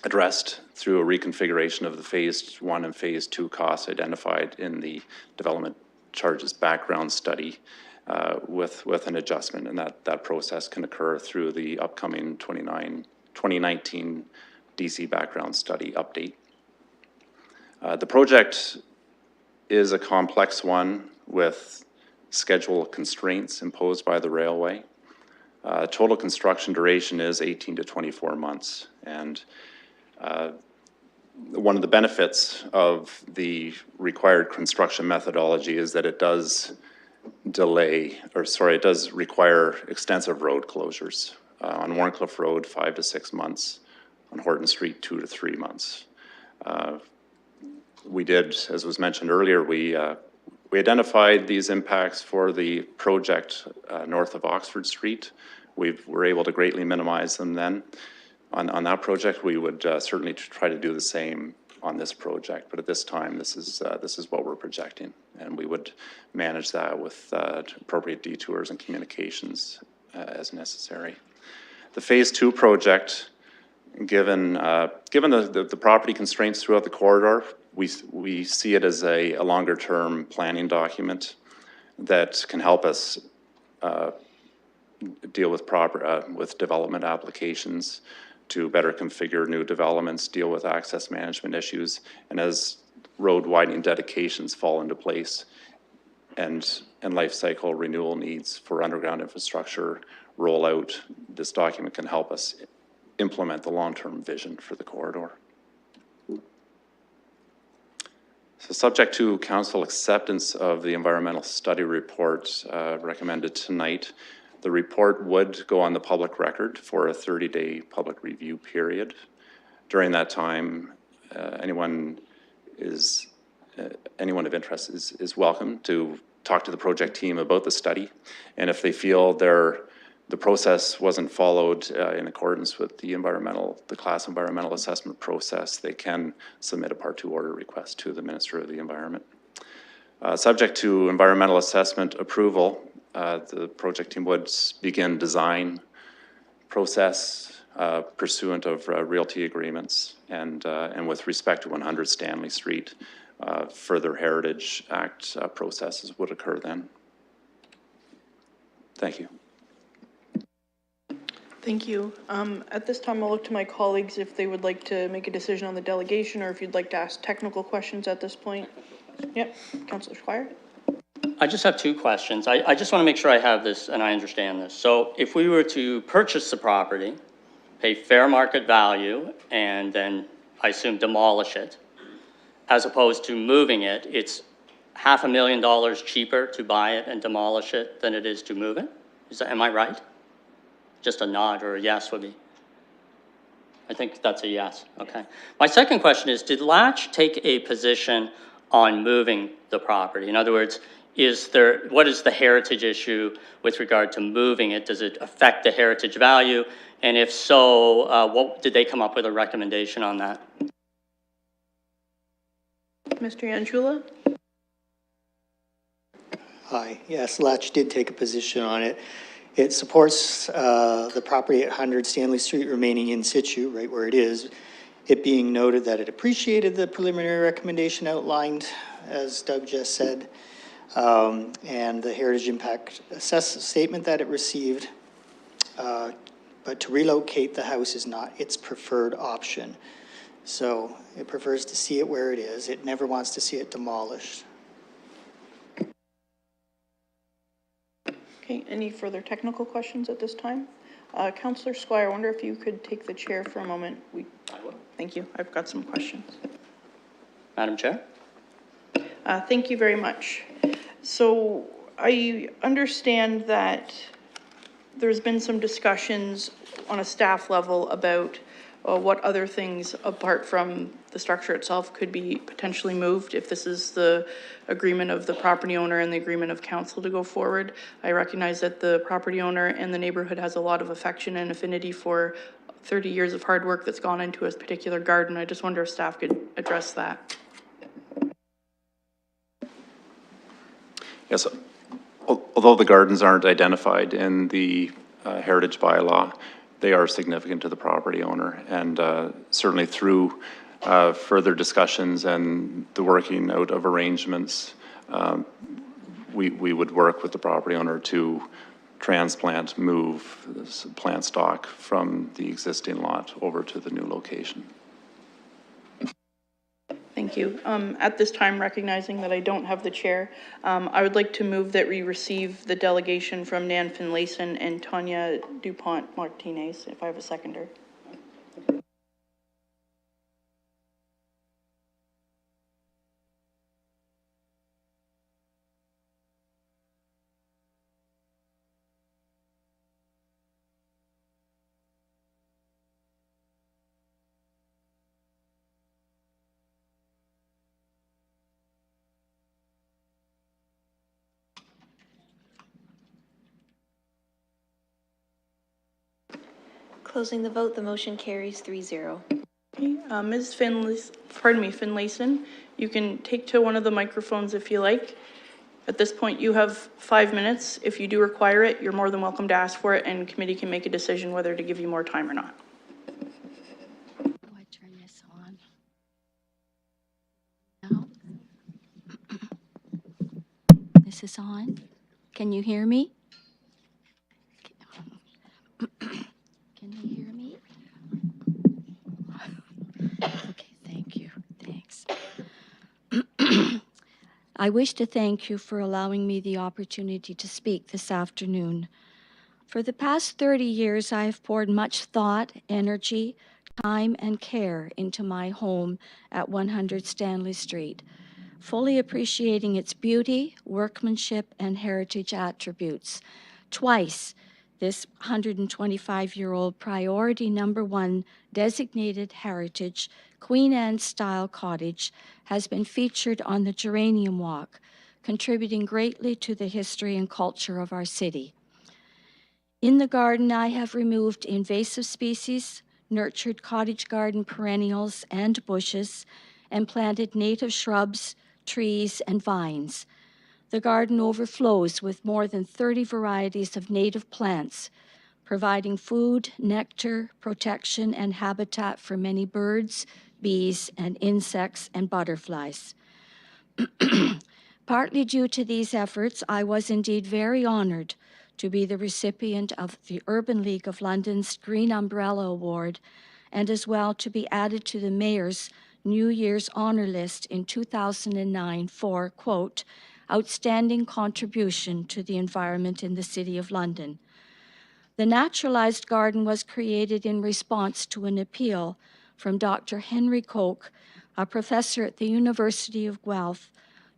addressed through a reconfiguration of the Phase 1 and Phase 2 costs identified in the development charges background study with an adjustment, and that process can occur through the upcoming 2019 DC background study update. The project is a complex one with schedule constraints imposed by the railway. Total construction duration is 18 to 24 months. And one of the benefits of the required construction methodology is that it does it does require extensive road closures. On Warncliffe Road, 5 to 6 months. On Horton Street, 2 to 3 months. We did, as was mentioned earlier, we identified these impacts for the project north of Oxford Street. We were able to greatly minimize them then. On that project, we would certainly try to do the same on this project, but at this time, this is what we're projecting, and we would manage that with appropriate detours and communications as necessary. The Phase 2 project, given the property constraints throughout the corridor, we see it as a longer-term planning document that can help us deal with development applications to better configure new developments, deal with access management issues, and as road widening dedications fall into place and life cycle renewal needs for underground infrastructure roll out, this document can help us implement the long-term vision for the corridor. So subject to council acceptance of the environmental study report recommended tonight, the report would go on the public record for a 30-day public review period. During that time, anyone of interest is welcome to talk to the project team about the study, and if they feel the process wasn't followed in accordance with the class environmental assessment process, they can submit a Part 2 order request to the Minister of the Environment. Subject to environmental assessment approval, the project team would begin design process pursuant of realty agreements, and with respect to 100 Stanley Street, further Heritage Act processes would occur then. Thank you. Thank you. At this time, I'll look to my colleagues if they would like to make a decision on the delegation, or if you'd like to ask technical questions at this point. Yep, Councillor Squire. I just have 2 questions. I just want to make sure I have this and I understand this. So if we were to purchase the property, pay fair market value, and then I assume demolish it, as opposed to moving it, it's $500,000 cheaper to buy it and demolish it than it is to move it? Am I right? Just a nod or a yes would be. I think that's a yes. Okay. My second question is, did Latch take a position on moving the property? In other words, what is the heritage issue with regard to moving it? Does it affect the heritage value? And if so, what did they come up with a recommendation on that? Mr. Yanchula? Hi. Yes, Latch did take a position on it. It supports the property at 100 Stanley Street remaining in situ, right where it is. it being noted that it appreciated the preliminary recommendation outlined, as Doug just said, and the heritage impact statement that it received, but to relocate the house is not its preferred option. So it prefers to see it where it is. It never wants to see it demolished. Okay, any further technical questions at this time? Councillor Squire, I wonder if you could take the chair for a moment. Thank you. I've got some questions. Madam Chair? Thank you very much. So I understand that there's been some discussions on a staff level about what other things apart from the structure itself could be potentially moved if this is the agreement of the property owner and the agreement of council to go forward. I recognize that the property owner and the neighborhood has a lot of affection and affinity for 30 years of hard work that's gone into a particular garden. I just wonder if staff could address that. Yes, although the gardens aren't identified in the heritage bylaw, they are significant to the property owner, and certainly through further discussions and the working out of arrangements, we would work with the property owner to transplant, move this plant stock from the existing lot over to the new location. Thank you. At this time, recognizing that I don't have the chair, I would like to move that we receive the delegation from Nan Finlayson and Tanya DuPont Martinez, if I have a seconder. Closing the vote, the motion carries 3-0. Okay, Ms. Finlayson, you can take to one of the microphones if you like. At this point, you have 5 minutes. If you do require it, you're more than welcome to ask for it, and committee can make a decision whether to give you more time or not. Do I turn this on? No. This is on. Can you hear me? Can you hear me? Okay, thank you. Thanks. I wish to thank you for allowing me the opportunity to speak this afternoon. For the past 30 years, I have poured much thought, energy, time, and care into my home at 100 Stanley Street, fully appreciating its beauty, workmanship, and heritage attributes. Twice, this 125-year-old priority #1 designated heritage Queen Anne-style cottage has been featured on the Geranium Walk, contributing greatly to the history and culture of our city. In the garden, I have removed invasive species, nurtured cottage garden perennials and bushes, and planted native shrubs, trees, and vines. The garden overflows with more than 30 varieties of native plants, providing food, nectar, protection, and habitat for many birds, bees, and insects and butterflies. Partly due to these efforts, I was indeed very honored to be the recipient of the Urban League of London's Green Umbrella Award, and as well to be added to the Mayor's New Year's honor list in 2009 for, quote, outstanding contribution to the environment in the City of London. The Naturalised Garden was created in response to an appeal from Dr. Henry Koch, a professor at the University of Guelph,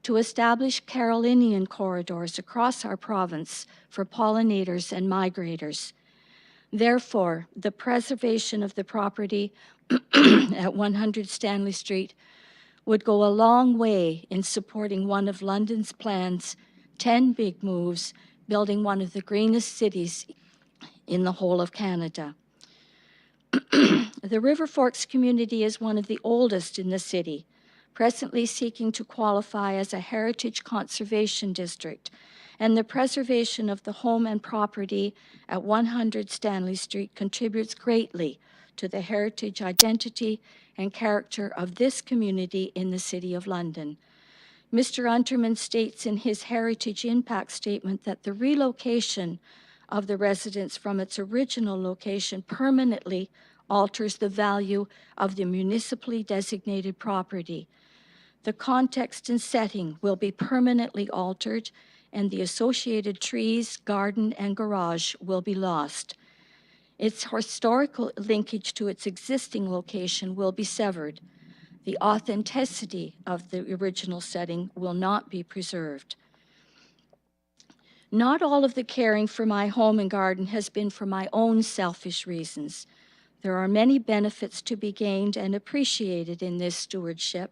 to establish Carolinian corridors across our province for pollinators and migrators. Therefore, the preservation of the property at 100 Stanley Street would go a long way in supporting one of London's plans, 10 big moves, building one of the greenest cities in the whole of Canada. The River Forks community is one of the oldest in the city, presently seeking to qualify as a heritage conservation district, and the preservation of the home and property at 100 Stanley Street contributes greatly to the heritage, identity, and character of this community in the City of London. Mr. Unterman states in his heritage impact statement that the relocation of the residence from its original location permanently alters the value of the municipally designated property. The context and setting will be permanently altered, and the associated trees, garden, and garage will be lost. Its historical linkage to its existing location will be severed. The authenticity of the original setting will not be preserved. Not all of the caring for my home and garden has been for my own selfish reasons. There are many benefits to be gained and appreciated in this stewardship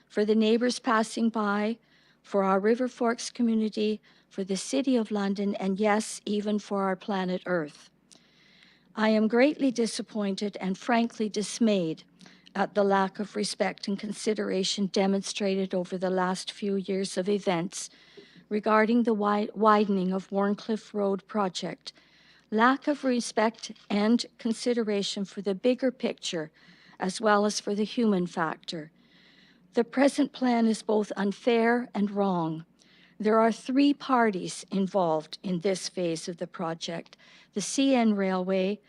for the neighbors passing by, for our River Forks community, for the City of London, and yes, even for our planet Earth. I am greatly disappointed and frankly dismayed at the lack of respect and consideration demonstrated over the last few years of events regarding the widening of Warncliffe Road project. Lack of respect and consideration for the bigger picture, as well as for the human factor. The present plan is both unfair and wrong. There are 3 parties involved in this phase of the project: the CN Railway,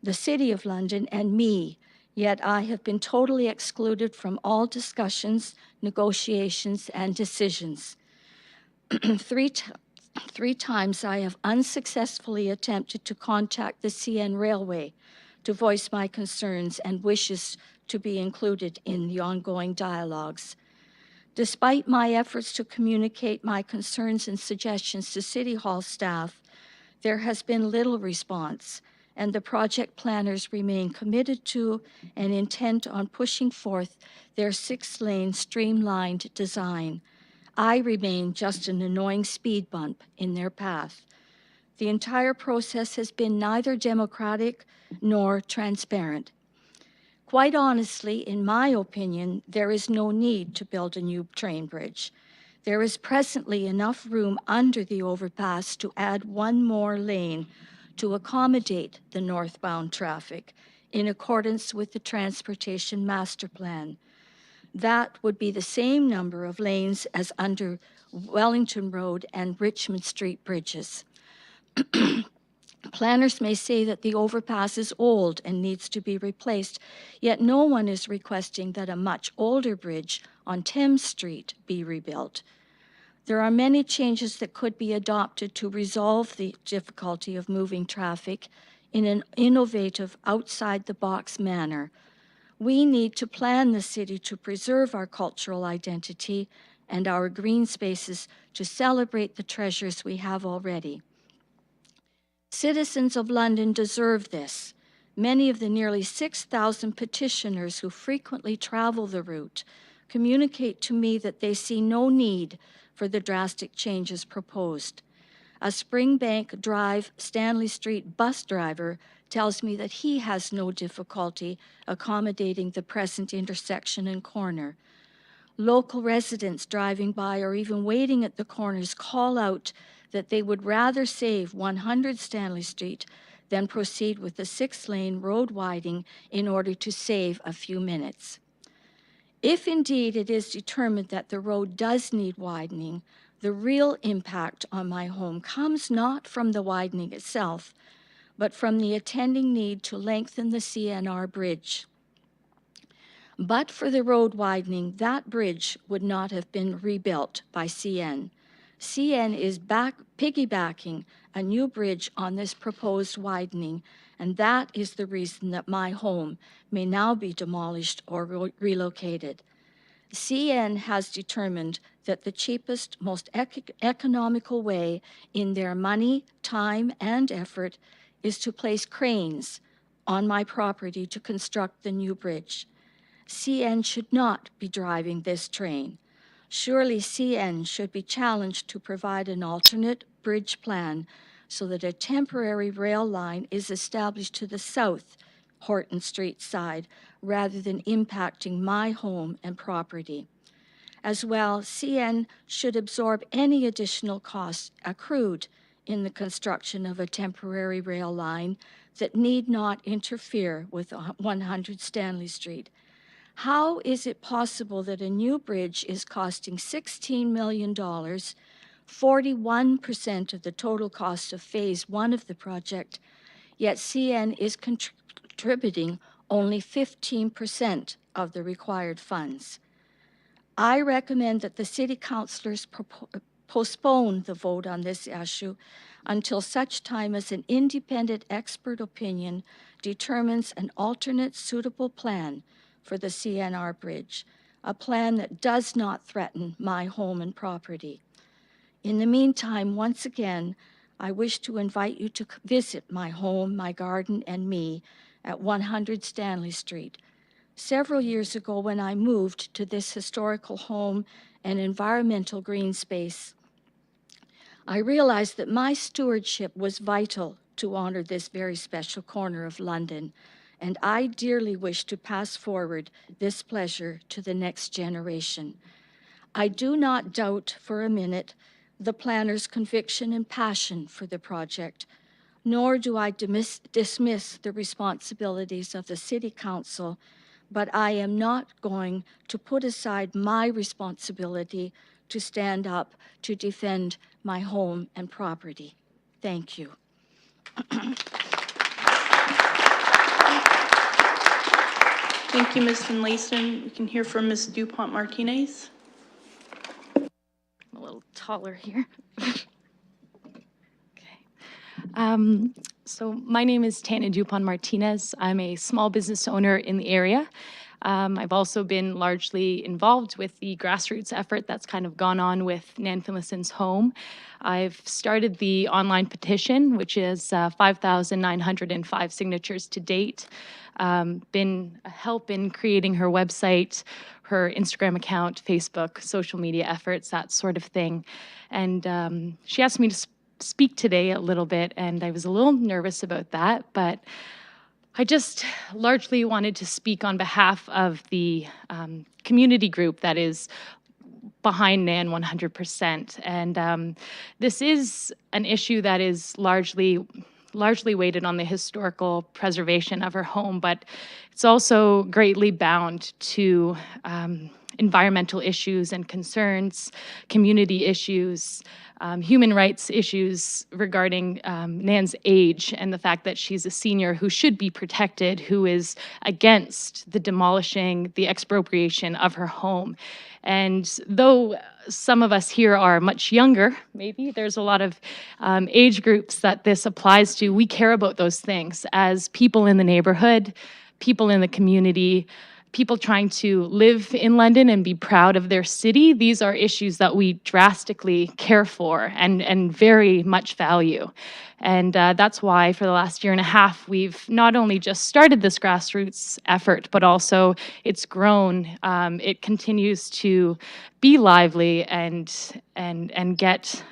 the City of London, and me, yet I have been totally excluded from all discussions, negotiations, and decisions. Three times I have unsuccessfully attempted to contact the CN Railway to voice my concerns and wishes to be included in the ongoing dialogues. Despite my efforts to communicate my concerns and suggestions to City Hall staff, there has been little response, and the project planners remain committed to and intent on pushing forth their 6-lane streamlined design. I remain just an annoying speed bump in their path. The entire process has been neither democratic nor transparent. Quite honestly, in my opinion, there is no need to build a new train bridge. There is presently enough room under the overpass to add 1 more lane to accommodate the northbound traffic in accordance with the Transportation Master Plan. That would be the same number of lanes as under Wellington Road and Richmond Street bridges. Planners may say that the overpass is old and needs to be replaced, yet no one is requesting that a much older bridge on Thames Street be rebuilt. There are many changes that could be adopted to resolve the difficulty of moving traffic in an innovative, outside-the-box manner. We need to plan the city to preserve our cultural identity and our green spaces to celebrate the treasures we have already. Citizens of London deserve this. Many of the nearly 6,000 petitioners who frequently travel the route communicate to me that they see no need for the drastic changes proposed. A Springbank Drive, Stanley Street bus driver tells me that he has no difficulty accommodating the present intersection and corner. Local residents driving by or even waiting at the corners call out that they would rather save 100 Stanley Street than proceed with the 6-lane road widening in order to save a few minutes. If indeed it is determined that the road does need widening, the real impact on my home comes not from the widening itself, but from the attending need to lengthen the Cnr Bridge. But for the road widening, that bridge would not have been rebuilt by CN. CN is piggybacking a new bridge on this proposed widening, and that is the reason that my home may now be demolished or relocated. CN has determined that the cheapest, most economical way in their money, time, and effort is to place cranes on my property to construct the new bridge. CN should not be driving this train. Surely CN should be challenged to provide an alternate bridge plan so that a temporary rail line is established to the south Horton Street side rather than impacting my home and property. As well, CN should absorb any additional costs accrued in the construction of a temporary rail line that need not interfere with 100 Stanley Street. How is it possible that a new bridge is costing $16 million, 41% of the total cost of Phase 1 of the project, yet CN is contributing only 15% of the required funds? I recommend that the city councillors postpone the vote on this issue until such time as an independent expert opinion determines an alternate suitable plan for the CNR Bridge, a plan that does not threaten my home and property. In the meantime, once again, I wish to invite you to visit my home, my garden, and me at 100 Stanley Street. Several years ago, when I moved to this historical home and environmental green space, I realized that my stewardship was vital to honor this very special corner of London, and I dearly wish to pass forward this pleasure to the next generation. I do not doubt for a minute the planner's conviction and passion for the project, nor do I dismiss the responsibilities of the City Council, but I am not going to put aside my responsibility to stand up to defend my home and property. Thank you. Thank you, Ms. Finlayson. We can hear from Ms. Dupont Martinez. I'm a little taller here. So my name is Tana Dupont Martinez. I'm a small business owner in the area. I've also been largely involved with the grassroots effort that's kind of gone on with Nan Finlayson's home. I've started the online petition, which is 5,905 signatures to date. Been a help in creating her website, her Instagram account, Facebook, social media efforts, that sort of thing. And she asked me to speak today a little bit, and I was a little nervous about that, but I just largely wanted to speak on behalf of the community group that is behind NAN 100%. And this is an issue that is largely weighted on the historical preservation of her home, but it's also greatly bound to environmental issues and concerns, community issues, human rights issues regarding Nan's age and the fact that she's a senior who should be protected, who is against the demolishing, the expropriation of her home. And though some of us here are much younger, maybe there's a lot of age groups that this applies to, we care about those things as people in the neighborhood, people in the community, people trying to live in London and be proud of their city. These are issues that we drastically care for and very much value. And that's why for the last year and a half, we've not only just started this grassroots effort, but also it's grown. It continues to be lively and get,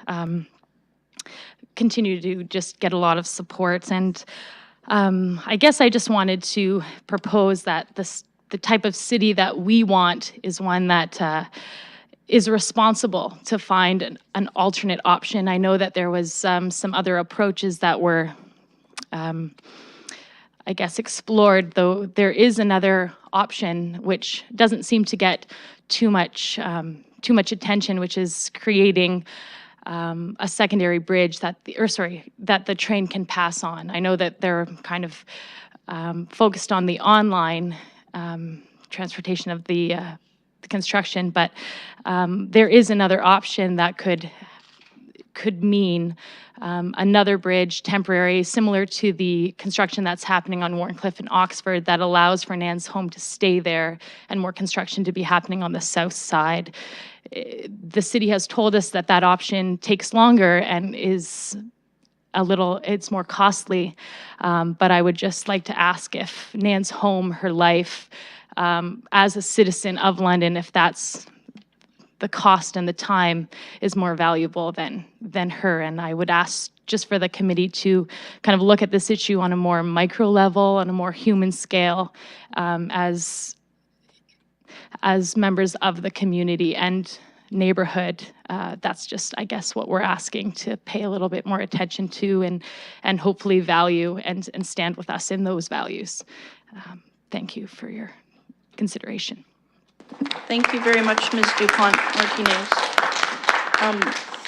continue to just get a lot of support. And I guess I just wanted to propose that the type of city that we want is one that is responsible to find an alternate option. I know that there was some other approaches that were, I guess, explored, though there is another option which doesn't seem to get too much attention, which is creating a secondary bridge that the train can pass on. I know that they're kind of focused on the online transportation of the construction, but there is another option that could mean another bridge, temporary, similar to the construction that's happening on Warncliffe in Oxford, that allows for Nan's home to stay there and more construction to be happening on the south side. The city has told us that that option takes longer and is it's more costly, but I would just like to ask if Nan's home, her life, as a citizen of London, if that's the cost and the time is more valuable than her. And I would ask just for the committee to kind of look at this issue on a more micro level, on a more human scale, as members of the community. And neighborhood. That's just, I guess, what we're asking to pay a little bit more attention to and hopefully value and stand with us in those values. Thank you for your consideration. Thank you very much, Ms. DuPont Martinez.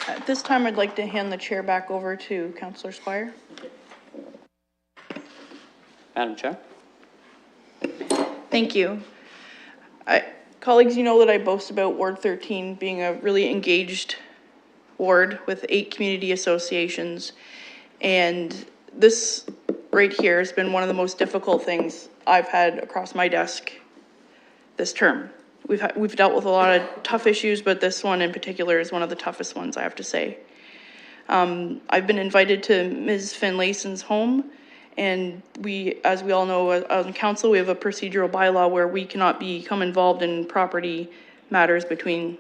At this time, I'd like to hand the chair back over to Councillor Squire. Madam Chair? Thank you. Colleagues, you know that I boast about Ward 13 being a really engaged ward with 8 community associations. And this right here has been one of the most difficult things I've had across my desk this term. We've dealt with a lot of tough issues, but this one in particular is one of the toughest ones, I have to say. I've been invited to Ms. Finlayson's home, and as we all know, on council, we have a procedural bylaw where we cannot become involved in property matters between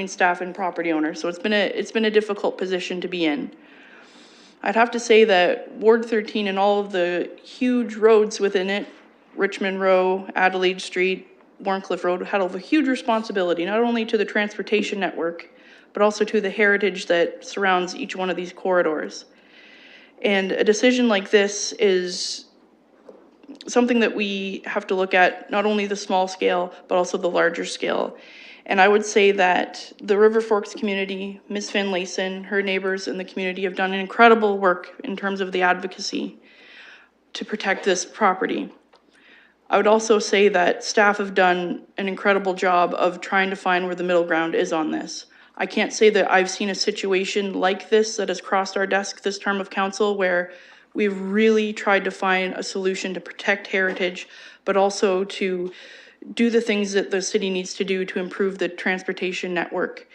staff and property owners. So it's been a difficult position to be in. I'd have to say that Ward 13 and all of the huge roads within it, Richmond Row, Adelaide Street, Warncliffe Road, had a huge responsibility, not only to the transportation network, but also to the heritage that surrounds each one of these corridors. And a decision like this is something that we have to look at, not only the small scale, but also the larger scale. And I would say that the River Forks community, Ms. Finlayson, her neighbors in the community have done incredible work in terms of the advocacy to protect this property. I would also say that staff have done an incredible job of trying to find where the middle ground is on this. I can't say that I've seen a situation like this that has crossed our desk this term of council where we've really tried to find a solution to protect heritage, but also to do the things that the city needs to do to improve the transportation network.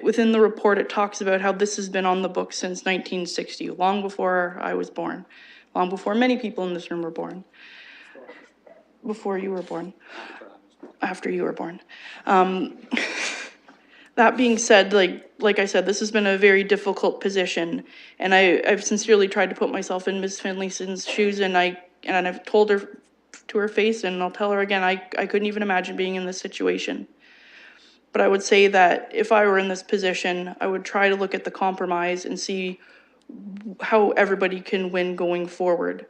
Within the report, it talks about how this has been on the books since 1960, long before I was born, long before many people in this room were born. Before you were born, after you were born. That being said, like I said, this has been a very difficult position, and I've sincerely tried to put myself in Ms. Finlayson's shoes, and I've told her to her face, and I'll tell her again, I couldn't even imagine being in this situation. But I would say that if I were in this position, I would try to look at the compromise and see how everybody can win going forward.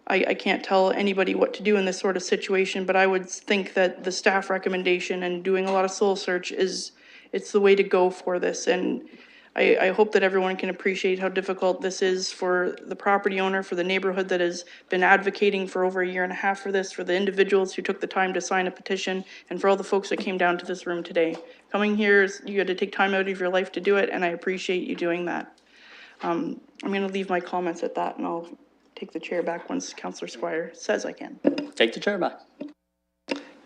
I can't tell anybody what to do in this sort of situation, but I would think that the staff recommendation and doing a lot of soul search it's the way to go for this. And I hope that everyone can appreciate how difficult this is for the property owner, for the neighborhood that has been advocating for over 1.5 years for this, for the individuals who took the time to sign a petition, and for all the folks that came down to this room today. Coming here, you had to take time out of your life to do it, and I appreciate you doing that. I'm going to leave my comments at that, and I'll take the chair back once Councillor Squire says I can. Take the chair back.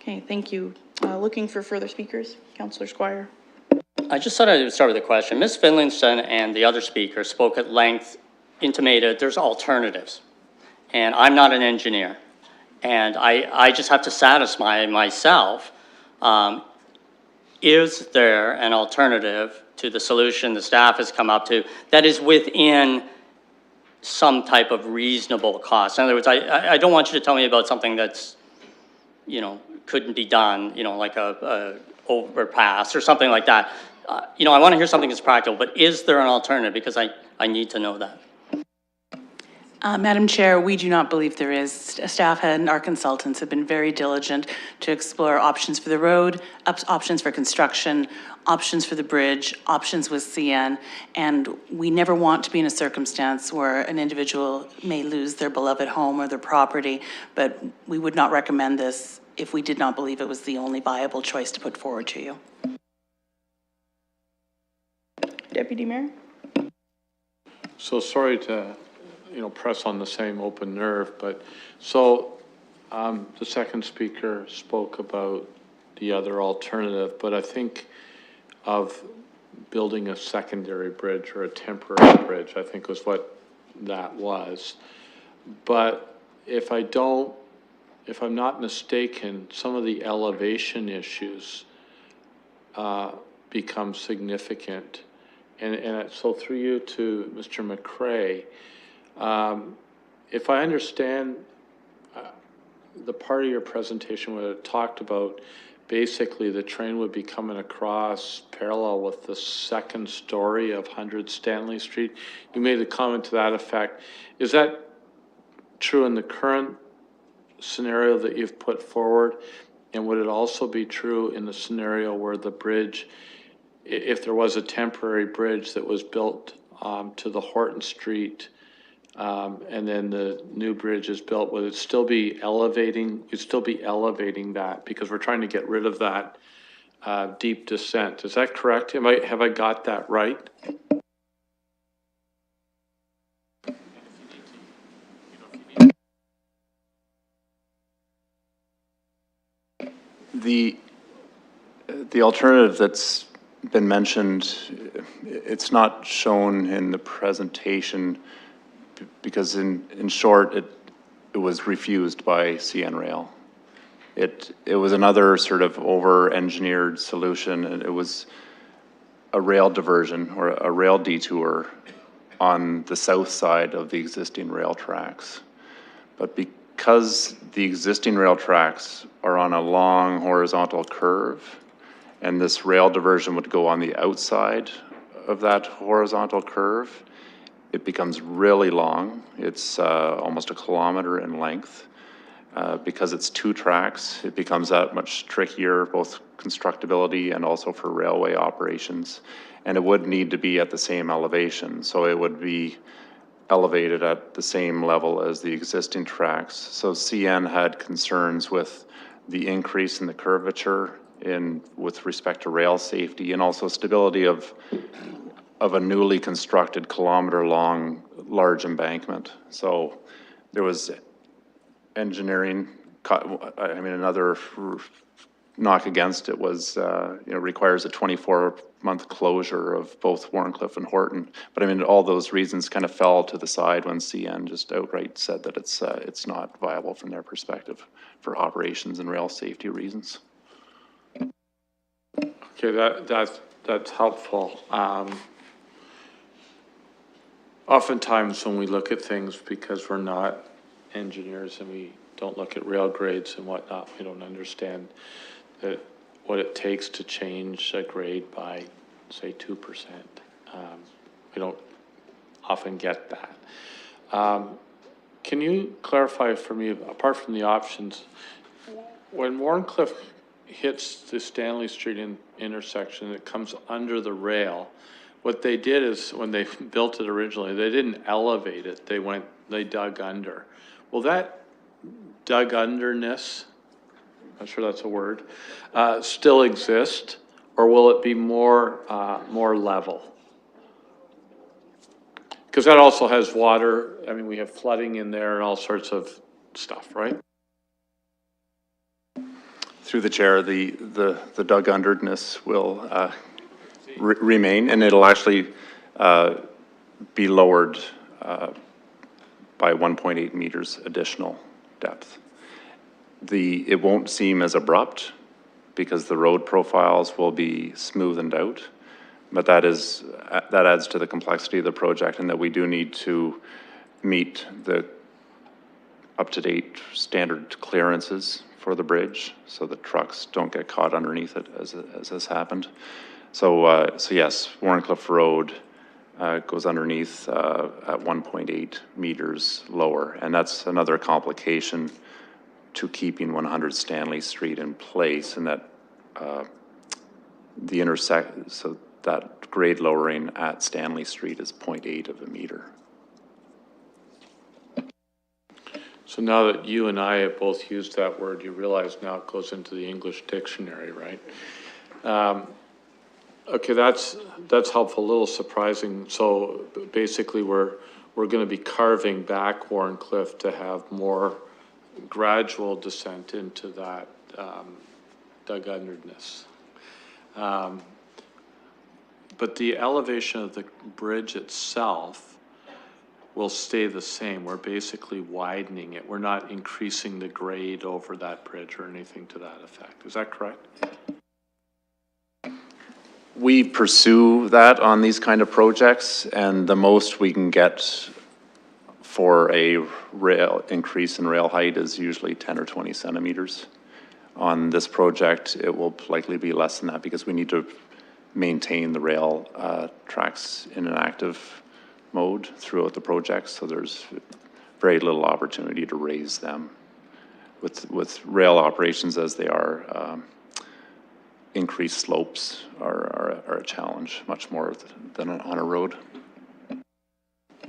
Okay, thank you. Looking for further speakers, Councillor Squire. I just thought I would start with a question. Ms. Finlayson and the other speaker spoke at length, intimated there's alternatives. And I'm not an engineer. And I just have to satisfy myself. Is there an alternative to the solution the staff has come up to that is within some type of reasonable cost? In other words, I don't want you to tell me about something that's, couldn't be done, like a overpass or something like that. I want to hear something that's practical, but is there an alternative? Because I need to know that. Madam Chair, we do not believe there is. Staff and our consultants have been very diligent to explore options for the road, options for construction, options for the bridge, options with CN, and we never want to be in a circumstance where an individual may lose their beloved home or their property, but we would not recommend this if we did not believe it was the only viable choice to put forward to you. Deputy Mayor? So sorry to, press on the same open nerve, but so the second speaker spoke about the other alternative, but I think of building a secondary bridge or a temporary bridge, I think was what that was. But if I'm not mistaken, some of the elevation issues become significant. And so through you to Mr. McCray, if I understand the part of your presentation where it talked about basically the train would be coming across parallel with the second story of 100 Stanley Street. You made a comment to that effect. Is that true in the current scenario that you've put forward? And would it also be true in the scenario where the bridge, if there was a temporary bridge that was built to the Horton Street, and then the new bridge is built, would it still be elevating? You'd still be elevating that because we're trying to get rid of that deep descent. Is that correct? Have I got that right? The alternative that's been mentioned, it's not shown in the presentation because in short, it was refused by CN Rail. It was another sort of over-engineered solution, and it was a rail diversion or a rail detour on the south side of the existing rail tracks. But because the existing rail tracks are on a long horizontal curve, and this rail diversion would go on the outside of that horizontal curve, it becomes really long. It's almost 1 kilometer in length. Because it's 2 tracks, it becomes that much trickier, both constructability and also for railway operations. And it would need to be at the same elevation. So it would be elevated at the same level as the existing tracks. So CN had concerns with the increase in the curvature with respect to rail safety and also stability of a newly constructed kilometer-long large embankment. So there was engineering. I mean, another knock against it was, requires a 24-month closure of both Warncliffe and Horton. But I mean, all those reasons kind of fell to the side when CN just outright said that it's not viable from their perspective for operations and rail safety reasons. Okay, that's helpful. Oftentimes when we look at things, because we're not engineers and we don't look at rail grades and whatnot, we don't understand that what it takes to change a grade by, say, 2%. We don't often get that. Can you clarify for me, apart from the options, when Warncliffe hits the Stanley Street intersection, it comes under the rail. What they did is, when they built it originally, they didn't elevate it. They dug under. Will that dug underness, I'm not sure that's a word, still exist, or will it be more level? Because that also has water. I mean, we have flooding in there and all sorts of stuff, right? Through the chair, the dug underness will remain, and it'll actually be lowered by 1.8 meters additional depth. It won't seem as abrupt because the road profiles will be smoothened out, but that adds to the complexity of the project, and that we do need to meet the up-to-date standard clearances for the bridge so the trucks don't get caught underneath it as has happened. So yes, Warncliffe Road goes underneath at 1.8 meters lower, and that's another complication to keeping 100 Stanley Street in place, and that so that grade lowering at Stanley Street is 0.8 of a meter. So now that you and I have both used that word, you realize now it goes into the English dictionary, right? Okay, that's helpful. A little surprising. So basically, we're going to be carving back Warncliffe to have more gradual descent into that dug underness. But the elevation of the bridge itself will stay the same. We're basically widening it. We're not increasing the grade over that bridge or anything to that effect. Is that correct? We pursue that on these kind of projects, and the most we can get for a rail increase in rail height is usually 10 or 20 centimeters On this project, it will likely be less than that because we need to maintain the rail tracks in an active mode throughout the project, so there's very little opportunity to raise them. With rail operations as they are, increased slopes are a challenge, much more than on a road.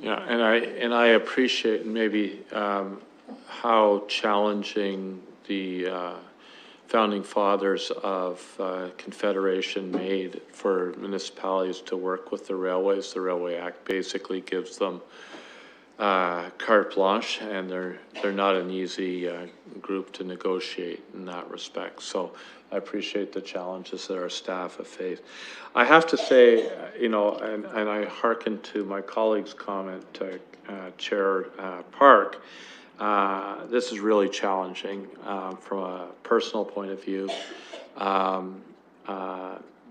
Yeah, and I appreciate maybe how challenging the founding fathers of Confederation made for municipalities to work with the railways. The Railway Act basically gives them carte blanche, and they're not an easy group to negotiate in that respect. So I appreciate the challenges that our staff have faced. I have to say, you know, and I hearken to my colleague's comment, Chair Park, this is really challenging from a personal point of view.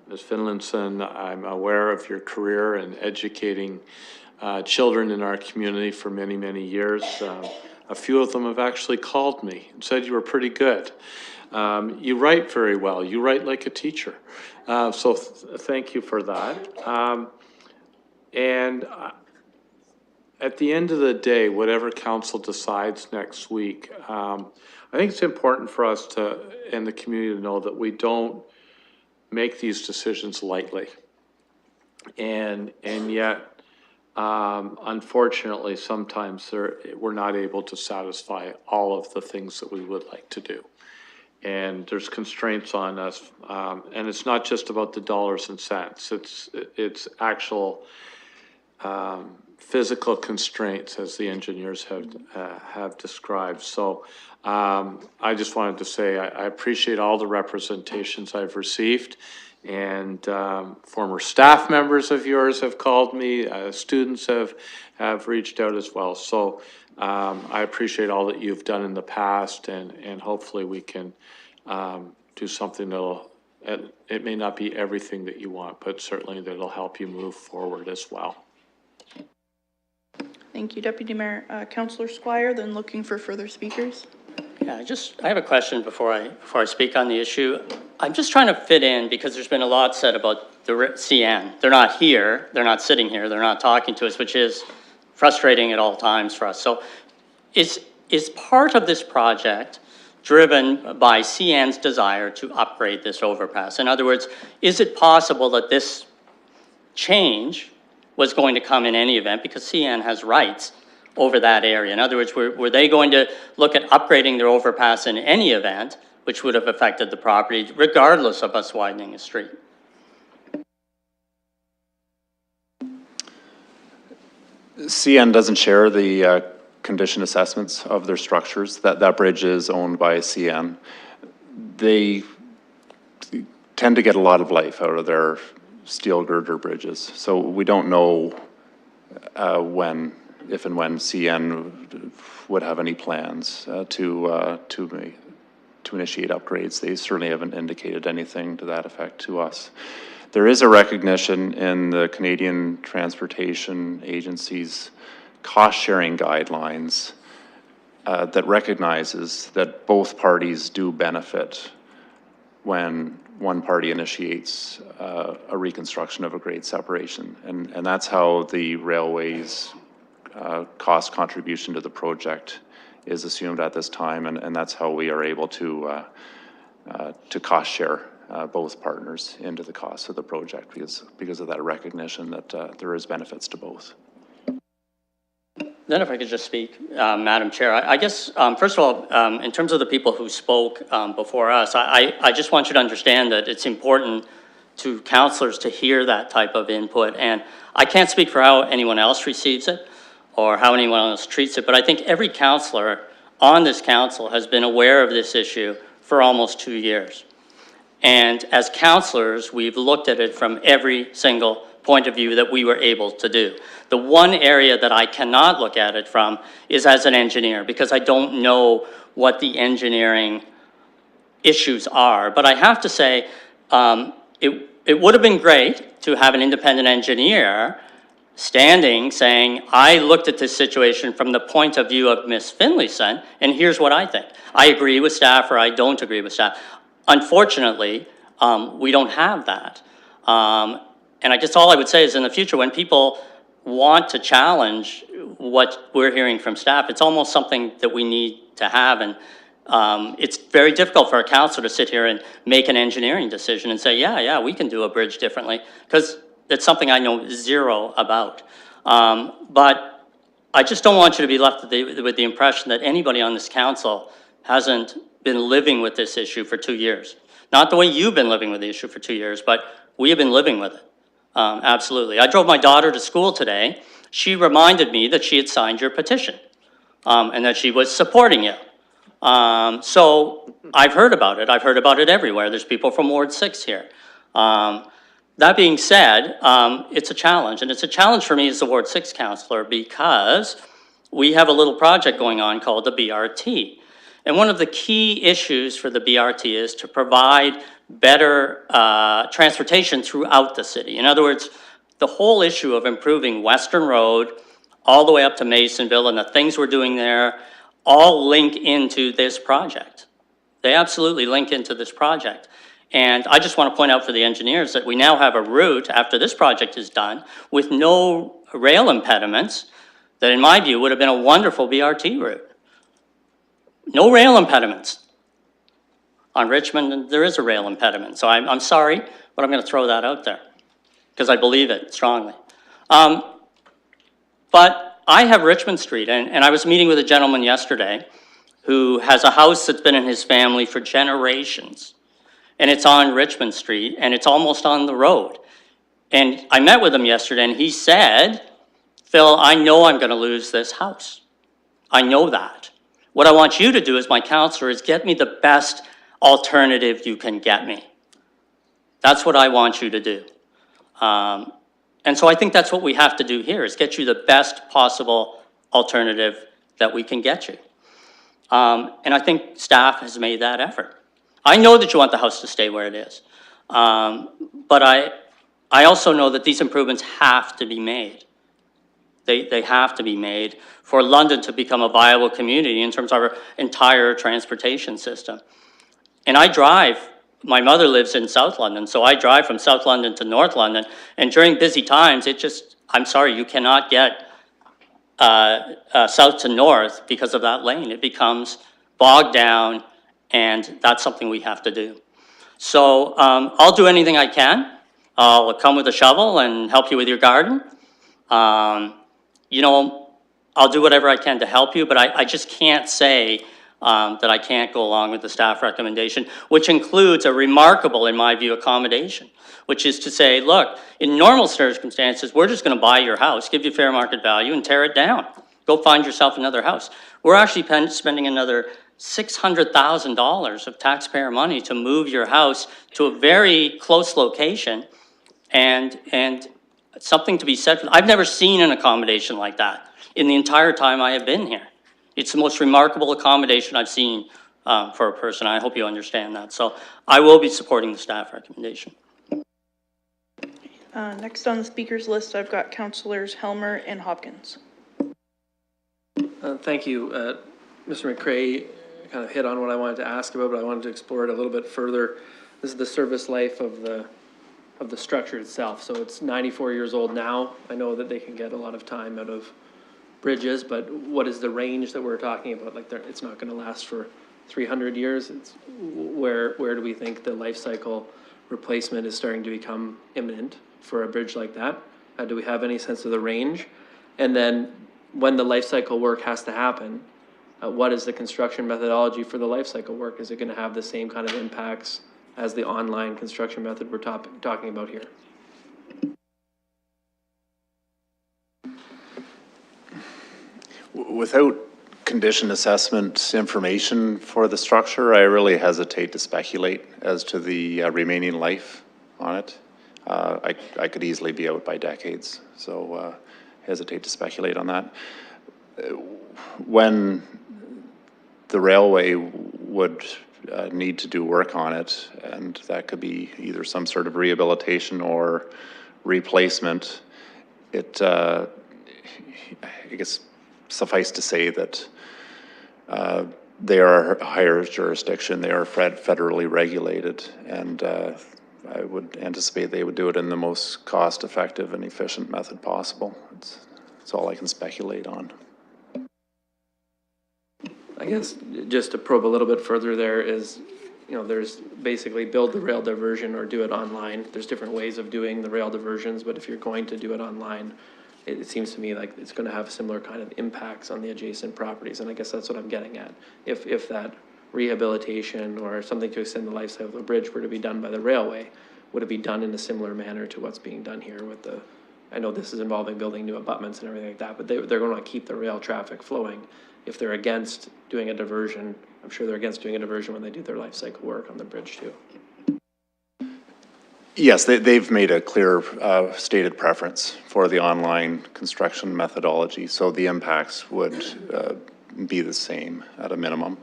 Ms. Finlayson, I'm aware of your career in educating children in our community for many, many years. A few of them have actually called me and said you were pretty good. You write very well. You write like a teacher. So thank you for that. At the end of the day, whatever council decides next week, I think it's important for us to, and the community to know that we don't make these decisions lightly. And yet, unfortunately, sometimes we're not able to satisfy all of the things that we would like to do. And there's constraints on us, and it's not just about the dollars and cents. It's actual physical constraints, as the engineers have described. So I just wanted to say I appreciate all the representations I've received, and former staff members of yours have called me. Students have reached out as well. So I appreciate all that you've done in the past, and hopefully we can do something that'll, it may not be everything that you want, but certainly that'll help you move forward as well. Thank you, Deputy Mayor. Councillor Squire, then looking for further speakers. Yeah, I have a question before I speak on the issue. I'm just trying to fit in because there's been a lot said about the CN. They're not here, they're not sitting here, they're not talking to us, which is frustrating at all times for us. So is part of this project driven by CN's desire to upgrade this overpass? In other words, is it possible that this change was going to come in any event because CN has rights over that area? In other words, were they going to look at upgrading their overpass in any event, which would have affected the property regardless of us widening a street? CN doesn't share the condition assessments of their structures. That bridge is owned by CN. They tend to get a lot of life out of their steel girder bridges. So we don't know if and when CN would have any plans to initiate upgrades. They certainly haven't indicated anything to that effect to us. There is a recognition in the Canadian Transportation Agency's cost-sharing guidelines that recognizes that both parties do benefit when one party initiates a reconstruction of a grade separation. And that's how the railway's cost contribution to the project is assumed at this time, and that's how we are able to cost share both partners into the cost of the project because of that recognition that there is benefits to both. Then if I could just speak, Madam Chair, I guess, first of all, in terms of the people who spoke before us, I just want you to understand that it's important to councillors to hear that type of input. And I can't speak for how anyone else receives it or how anyone else treats it, but I think every councillor on this council has been aware of this issue for almost 2 years. And as councillors, we've looked at it from every single point of view that we were able to do. The one area that I cannot look at it from is as an engineer, because I don't know what the engineering issues are. But I have to say, it would have been great to have an independent engineer standing saying, I looked at this situation from the point of view of Ms. Finlayson, and here's what I think. I agree with staff or I don't agree with staff. Unfortunately, we don't have that. And I guess all I would say is in the future, when people want to challenge what we're hearing from staff, it's almost something that we need to have. And it's very difficult for a council to sit here and make an engineering decision and say, yeah, we can do a bridge differently, because it's something I know zero about. But I just don't want you to be left with the impression that anybody on this council hasn't been living with this issue for 2 years. Not the way you've been living with the issue for 2 years, but we have been living with it. Absolutely. I drove my daughter to school today. She reminded me that she had signed your petition and that she was supporting you. So I've heard about it. I've heard about it everywhere. There's people from Ward 6 here. That being said, it's a challenge, and it's a challenge for me as the Ward 6 councillor because we have a little project going on called the BRT. And one of the key issues for the BRT is to provide better transportation throughout the city. In other words, the whole issue of improving Western Road all the way up to Masonville and the things we're doing there all link into this project. They absolutely link into this project. And I just want to point out for the engineers that we now have a route after this project is done with no rail impediments that in my view would have been a wonderful BRT route. No rail impediments. On Richmond, there is a rail impediment. So I'm sorry, but I'm going to throw that out there because I believe it strongly. But I have Richmond Street, and I was meeting with a gentleman yesterday who has a house that's been in his family for generations. And it's on Richmond Street, and it's almost on the road. And I met with him yesterday, and he said, Phil, I know I'm going to lose this house. I know that. What I want you to do as my counselor is get me the best alternative you can get me. That's what I want you to do. And so I think that's what we have to do here, is get you the best possible alternative that we can get you. And I think staff has made that effort. I know that you want the house to stay where it is. But I also know that these improvements have to be made. They have to be made for London to become a viable community in terms of our entire transportation system. And I drive, my mother lives in South London, so I drive from South London to North London. And during busy times, I'm sorry, you cannot get south to north because of that lane. It becomes bogged down, and that's something we have to do. So I'll do anything I can. I'll come with a shovel and help you with your garden. You know, I'll do whatever I can to help you, but I just can't say that I can't go along with the staff recommendation, which includes a remarkable, in my view, accommodation, which is to say, look, in normal circumstances, we're just going to buy your house, give you fair market value, and tear it down. Go find yourself another house. We're actually spending another $600,000 of taxpayer money to move your house to a very close location, and something to be said for. I've never seen an accommodation like that in the entire time I have been here. It's the most remarkable accommodation I've seen for a person. I hope you understand that. So I will be supporting the staff recommendation. Next on the speakers list, I've got Councillors Helmer and Hopkins. Thank you. Mr. McCray kind of hit on what I wanted to ask about, but I wanted to explore it a little bit further. This is the service life of the structure itself. So it's 94 years old now. I know that they can get a lot of time out of bridges, but what is the range that we're talking about? Like, it's not going to last for 300 years. It's where do we think the life cycle replacement is starting to become imminent for a bridge like that? Do we have any sense of the range? And then when the life cycle work has to happen, what is the construction methodology for the life cycle work? Is it going to have the same kind of impacts as the online construction method we're talking about here? Without condition assessment information for the structure, I really hesitate to speculate as to the remaining life on it. I could easily be out by decades, so hesitate to speculate on that. When the railway would need to do work on it, and that could be either some sort of rehabilitation or replacement, I guess suffice to say that they are a higher jurisdiction, they are federally regulated, and I would anticipate they would do it in the most cost-effective and efficient method possible. That's all I can speculate on. I guess just to probe a little bit further there is, there's basically build the rail diversion or do it online. There's different ways of doing the rail diversions, but if you're going to do it online, it seems to me like it's going to have similar kind of impacts on the adjacent properties. And I guess that's what I'm getting at. If that rehabilitation or something to extend the life cycle of the bridge were to be done by the railway, would it be done in a similar manner to what's being done here with the, I know this is involving building new abutments and everything like that, but they're going to keep the rail traffic flowing. If they're against doing a diversion, I'm sure they're against doing a diversion when they do their life cycle work on the bridge too. Yes, they've made a clear stated preference for the online construction methodology, so the impacts would be the same at a minimum.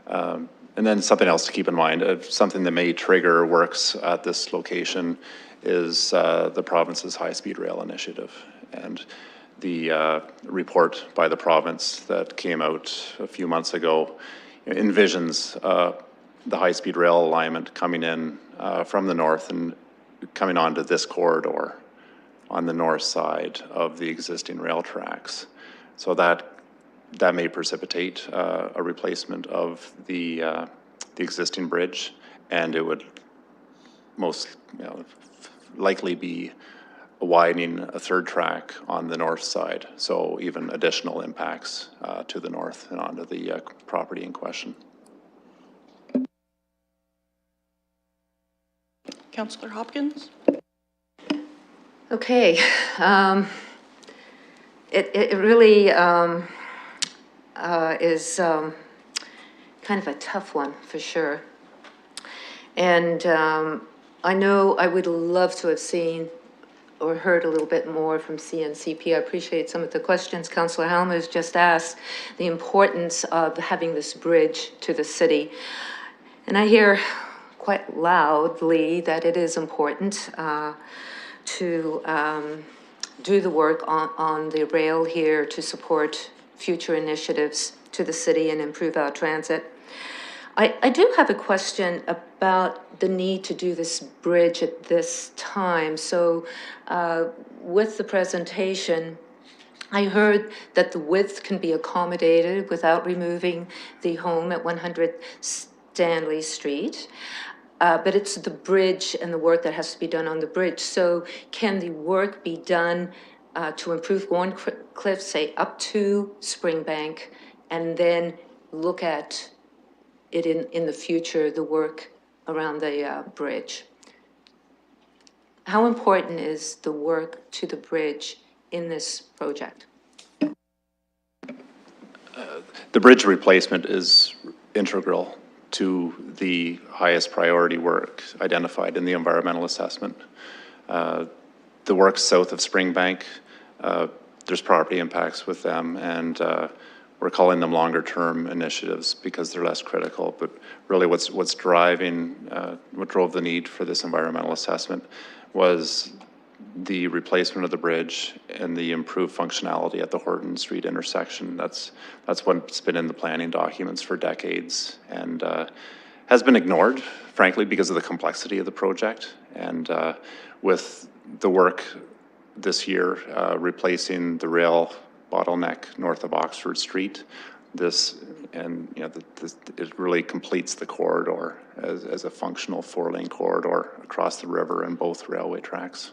And then something else to keep in mind, something that may trigger works at this location is the province's high-speed rail initiative. And the report by the province that came out a few months ago envisions the high-speed rail alignment coming in from the north and coming onto this corridor on the north side of the existing rail tracks. So that may precipitate a replacement of the existing bridge, and it would most likely be widening a third track on the north side, so even additional impacts to the north and onto the property in question. Councillor Hopkins? Okay. It really is kind of a tough one for sure. And I know I would love to have seen or heard a little bit more from CNCP. I appreciate some of the questions Councillor Helmer has just asked, the importance of having this bridge to the city. And I hear quite loudly that it is important to do the work on the rail here to support future initiatives to the city and improve our transit. I do have a question about the need to do this bridge at this time. So with the presentation, I heard that the width can be accommodated without removing the home at 100 Stanley Street. But it's the bridge and the work that has to be done on the bridge. So can the work be done to improve Warncliffe, say up to Springbank, and then look at it in the future, the work around the bridge? How important is the work to the bridge in this project? The bridge replacement is integral to the highest priority work identified in the environmental assessment. The work south of Springbank, there's property impacts with them, and we're calling them longer term initiatives because they're less critical. But really what's driving, what drove the need for this environmental assessment was the replacement of the bridge and the improved functionality at the Horton Street intersection. That's what's been in the planning documents for decades and has been ignored, frankly, because of the complexity of the project. And with the work this year, replacing the rail bottleneck north of Oxford Street, it really completes the corridor as a functional 4-lane corridor across the river and both railway tracks.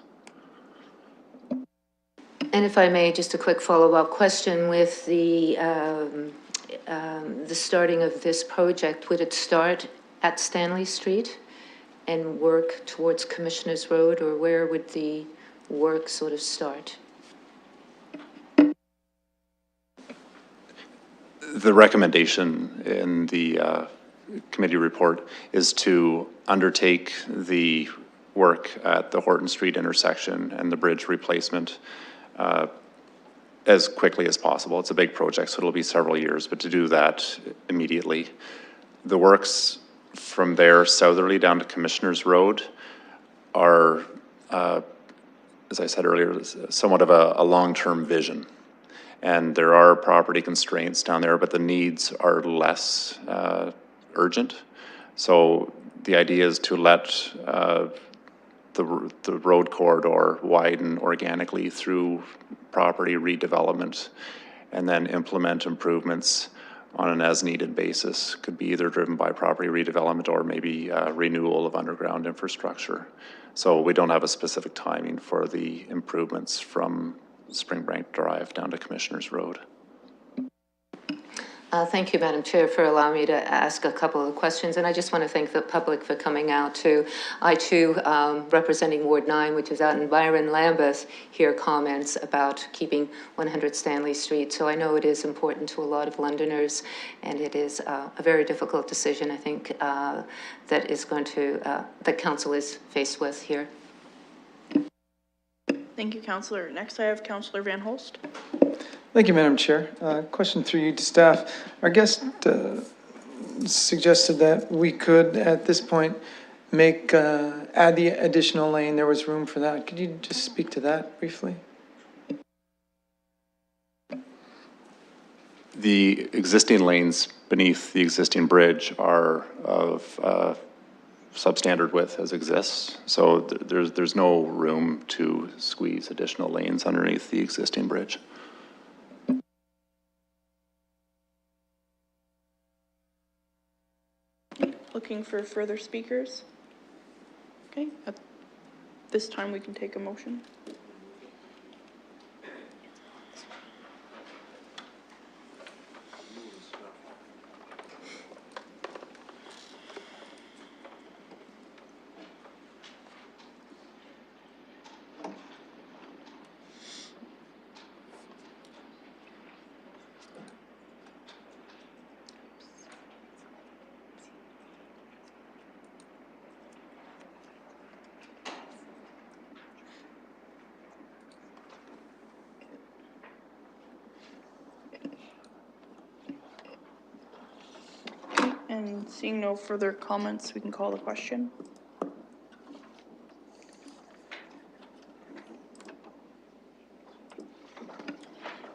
And if I may, just a quick follow-up question with the starting of this project. Would it start at Stanley Street and work towards Commissioners Road, or where would the work sort of start? The recommendation in the committee report is to undertake the work at the Horton Street intersection and the bridge replacement as quickly as possible. It's a big project, so it'll be several years, but to do that immediately. The works from there southerly down to Commissioners Road are as I said earlier, somewhat of a long-term vision. And there are property constraints down there, but the needs are less urgent. So the idea is to let the road corridor widen organically through property redevelopment and then implement improvements on an as-needed basis. Could be either driven by property redevelopment or maybe renewal of underground infrastructure. So we don't have a specific timing for the improvements from Springbank Drive down to Commissioners Road. Thank you, Madam Chair, for allowing me to ask a couple of questions. And I just want to thank the public for coming out too. I too, representing Ward 9, which is out in Byron, Lambeth, hear comments about keeping 100 Stanley Street. So I know it is important to a lot of Londoners, and it is a very difficult decision, I think, that is going to, that Council is faced with here. Thank you, Councillor. Next, I have Councillor Van Holst. Thank you, Madam Chair. Question through you to staff. Our guest suggested that we could, at this point, add the additional lane. There was room for that. Could you just speak to that briefly? The existing lanes beneath the existing bridge are of substandard width as exists. So there's no room to squeeze additional lanes underneath the existing bridge. Looking for further speakers? Okay, at this time we can take a motion. And seeing no further comments, we can call the question.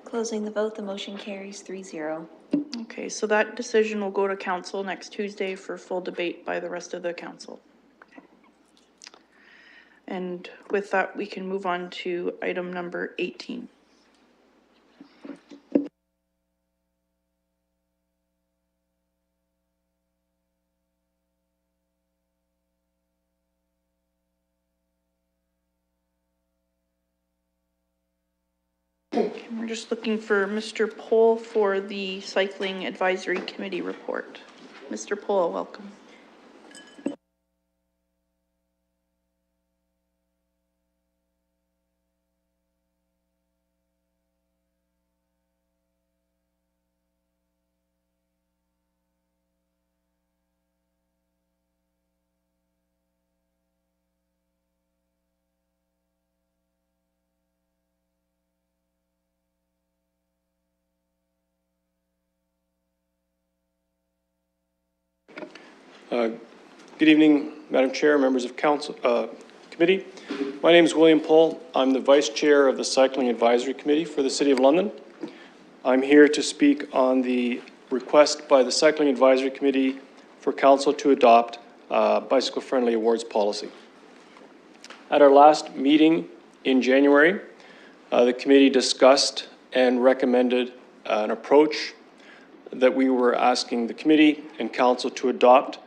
Closing the vote, the motion carries 3-0. Okay, so that decision will go to council next Tuesday for full debate by the rest of the council. And with that, we can move on to item number 18. We're just looking for Mr. Pohl for the Cycling Advisory Committee report. Mr. Pohl, welcome. Good evening, Madam Chair, members of Council Committee. My name is William Pohl. I'm the Vice Chair of the Cycling Advisory Committee for the City of London. I'm here to speak on the request by the Cycling Advisory Committee for Council to adopt bicycle-friendly awards policy. At our last meeting in January, the committee discussed and recommended an approach that we were asking the committee and council to adopt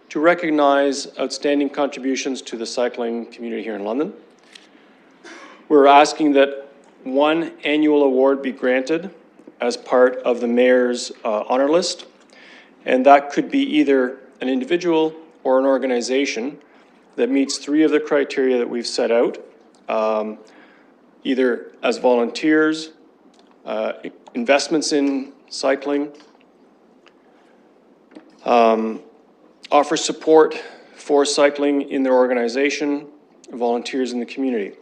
to recognize outstanding contributions to the cycling community here in London. We're asking that one annual award be granted as part of the mayor's honor list, and that could be either an individual or an organization that meets 3 of the criteria that we've set out, either as volunteers, investments in cycling, offer support for cycling in their organization, volunteers in the community.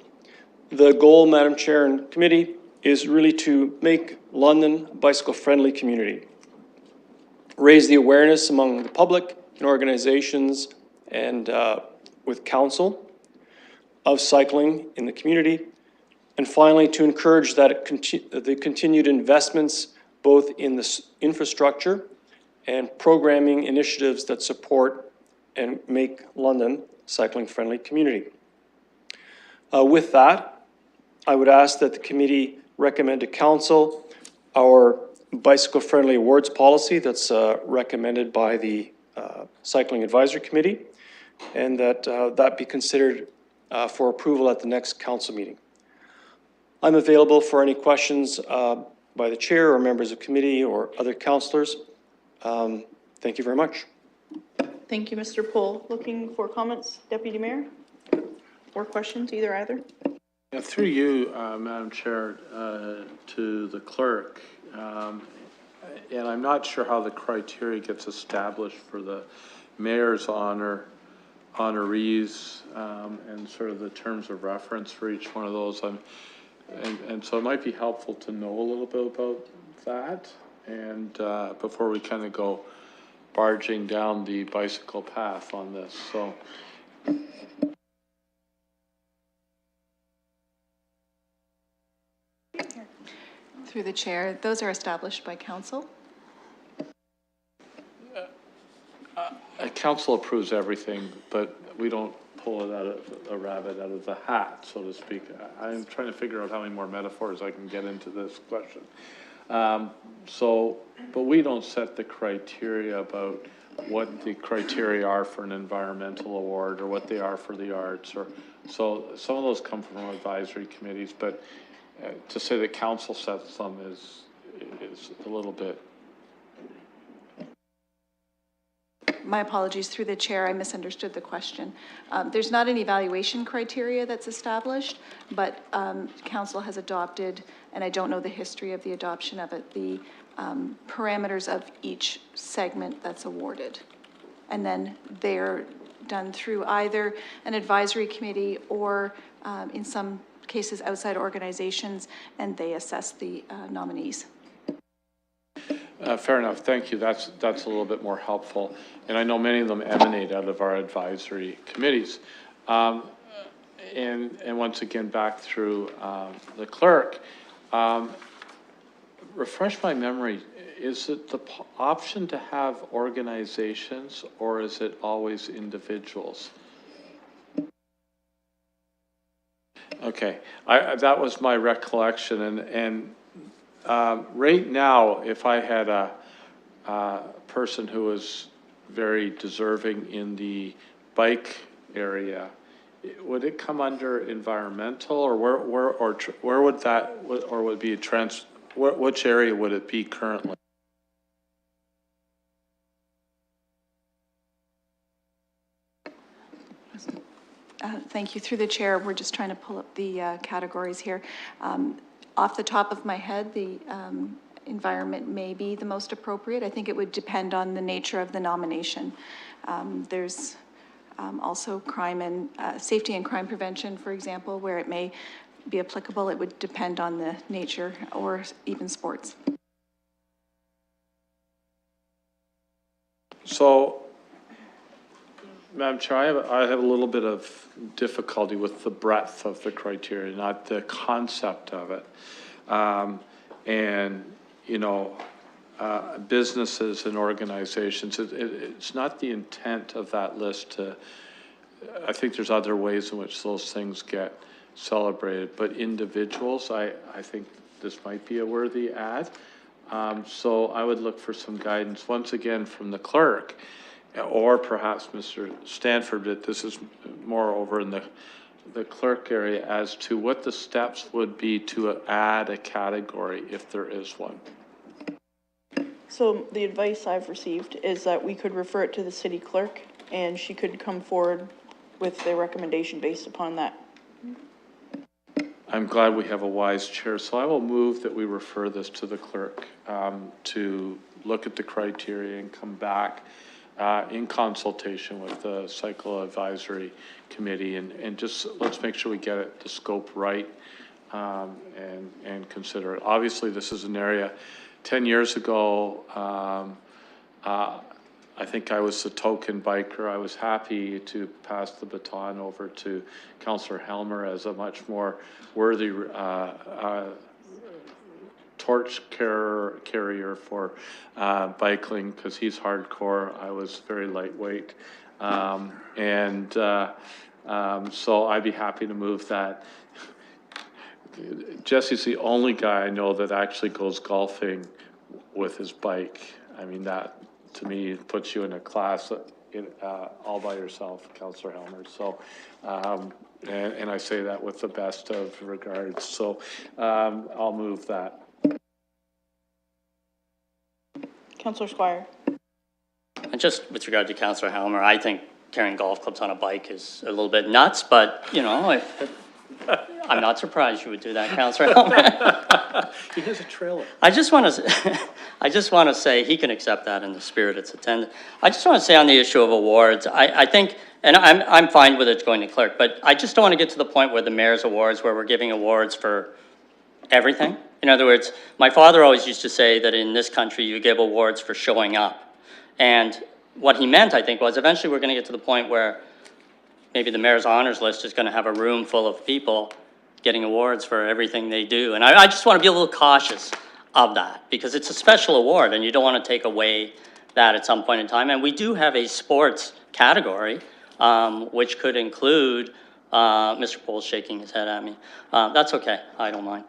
The goal, Madam Chair and Committee, is really to make London a bicycle-friendly community, raise the awareness among the public and organizations and with council of cycling in the community, And finally, to encourage that the continued investments both in the infrastructure and programming initiatives that support and make London a cycling-friendly community. With that, I would ask that the committee recommend to council our bicycle-friendly awards policy that's recommended by the Cycling Advisory Committee, and that that be considered for approval at the next council meeting. I'm available for any questions by the chair or members of committee or other councillors. Thank you very much. Thank you, Mr. Poole. Looking for comments, Deputy Mayor? Or questions, either? Yeah, through you, Madam Chair, to the clerk. And I'm not sure how the criteria gets established for the mayor's honorees, and sort of the terms of reference for each one of those. And so it might be helpful to know a little bit about that, and before we kind of go barging down the bicycle path on this. So. Through the chair, those are established by council. Council approves everything, but we don't pull it out of a rabbit out of the hat, so to speak. I'm trying to figure out how many more metaphors I can get into this question. But we don't set the criteria about what the criteria are for an environmental award or what they are for the arts, or so some of those come from advisory committees, but to say that council sets them is a little bit. My apologies, through the chair, I misunderstood the question. There's not an evaluation criteria that's established, but council has adopted, and I don't know the history of the adoption of it, the parameters of each segment that's awarded. And then they're done through either an advisory committee or in some cases outside organizations, and they assess the nominees. Fair enough. Thank you. That's a little bit more helpful. And I know many of them emanate out of our advisory committees. And once again, back through the clerk, refresh my memory. Is it the option to have organizations, or is it always individuals? Okay, that was my recollection, and right now, if I had a person who was very deserving in the bike area, would it come under environmental, or where would that, or would be a which area would it be currently? Thank you. Through the chair, we're just trying to pull up the categories here. Off the top of my head, the environment may be the most appropriate. I think it would depend on the nature of the nomination. There's also crime and safety and crime prevention, for example, where it may be applicable. It would depend on the nature, or even sports. So, Madam Chair, I have a little bit of difficulty with the breadth of the criteria, not the concept of it. And, you know, businesses and organizations, it's not the intent of that list to, I think there's other ways in which those things get celebrated, but individuals, I think this might be a worthy add. So I would look for some guidance, once again, from the clerk, or perhaps Mr. Stanford, that this is more over in the clerk area, as to what the steps would be to add a category if there is one. So the advice I've received is that we could refer it to the city clerk, and she could come forward with a recommendation based upon that. I'm glad we have a wise chair, so I will move that we refer this to the clerk to look at the criteria and come back in consultation with the Cycle Advisory Committee, and just let's make sure we get it, the scope right, and consider it. Obviously, this is an area, 10 years ago, I think I was the token biker. I was happy to pass the baton over to Councillor Helmer as a much more worthy torch carrier for biking, because he's hardcore. I was very lightweight. So I'd be happy to move that. Jesse's the only guy I know that actually goes golfing with his bike. I mean, that to me puts you in a class all by yourself, Councillor Helmer. So, and I say that with the best of regards. So I'll move that. Councillor Squire. And just with regard to Councillor Helmer, I think carrying golf clubs on a bike is a little bit nuts, but, you know, I'm not surprised you would do that, Councillor Helmer. He has a trailer. I just want to say he can accept that in the spirit it's intended. I just want to say on the issue of awards, I think, and I'm fine with it going to clerk, but I just don't want to get to the point where the mayor's awards, where we're giving awards for everything. In other words, my father always used to say that in this country you give awards for showing up. And what he meant, I think, was eventually we're going to get to the point where maybe the mayor's honors list is going to have a room full of people getting awards for everything they do. And I just want to be a little cautious of that, because it's a special award and you don't want to take away that at some point in time. And we do have a sports category, which could include, Mr. Pole's shaking his head at me. That's okay, I don't mind.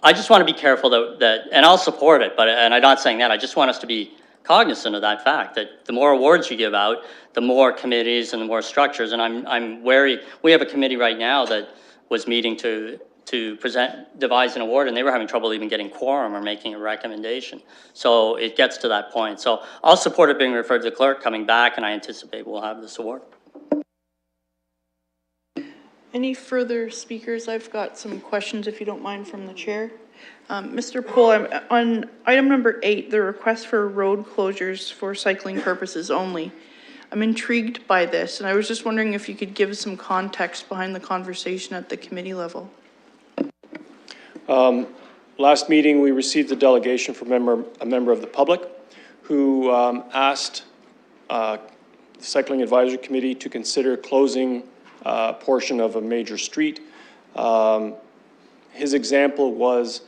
I just want to be careful that, and I'll support it, and I'm not saying that, I just want us to be cognizant of that fact, that the more awards you give out, the more committees and the more structures. And I'm wary. We have a committee right now that was meeting to devise an award, and they were having trouble even getting quorum or making a recommendation. So it gets to that point. So I'll support it being referred to the clerk, coming back, and I anticipate we'll have this award. Any further speakers? I've got some questions, if you don't mind, from the chair. Mr. Poole, on item number 8, the request for road closures for cycling purposes only. I'm intrigued by this, and I was just wondering if you could give some context behind the conversation at the committee level. Last meeting, we received a delegation from a member of the public who asked the Cycling Advisory Committee to consider closing a portion of a major street. His example was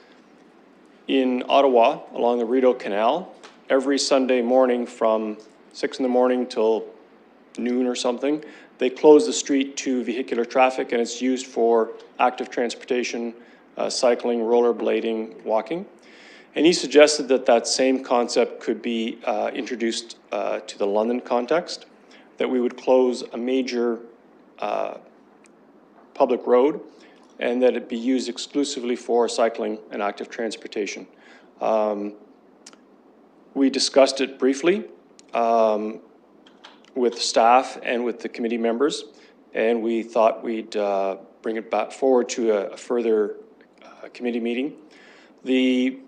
in Ottawa along the Rideau Canal. Every Sunday morning from 6 in the morning till noon or something, they close the street to vehicular traffic, and it's used for active transportation, cycling, rollerblading, walking. And he suggested that that same concept could be introduced to the London context, that we would close a major public road and that it be used exclusively for cycling and active transportation. We discussed it briefly with staff and with the committee members, and we thought we'd bring it back forward to a further committee meeting. The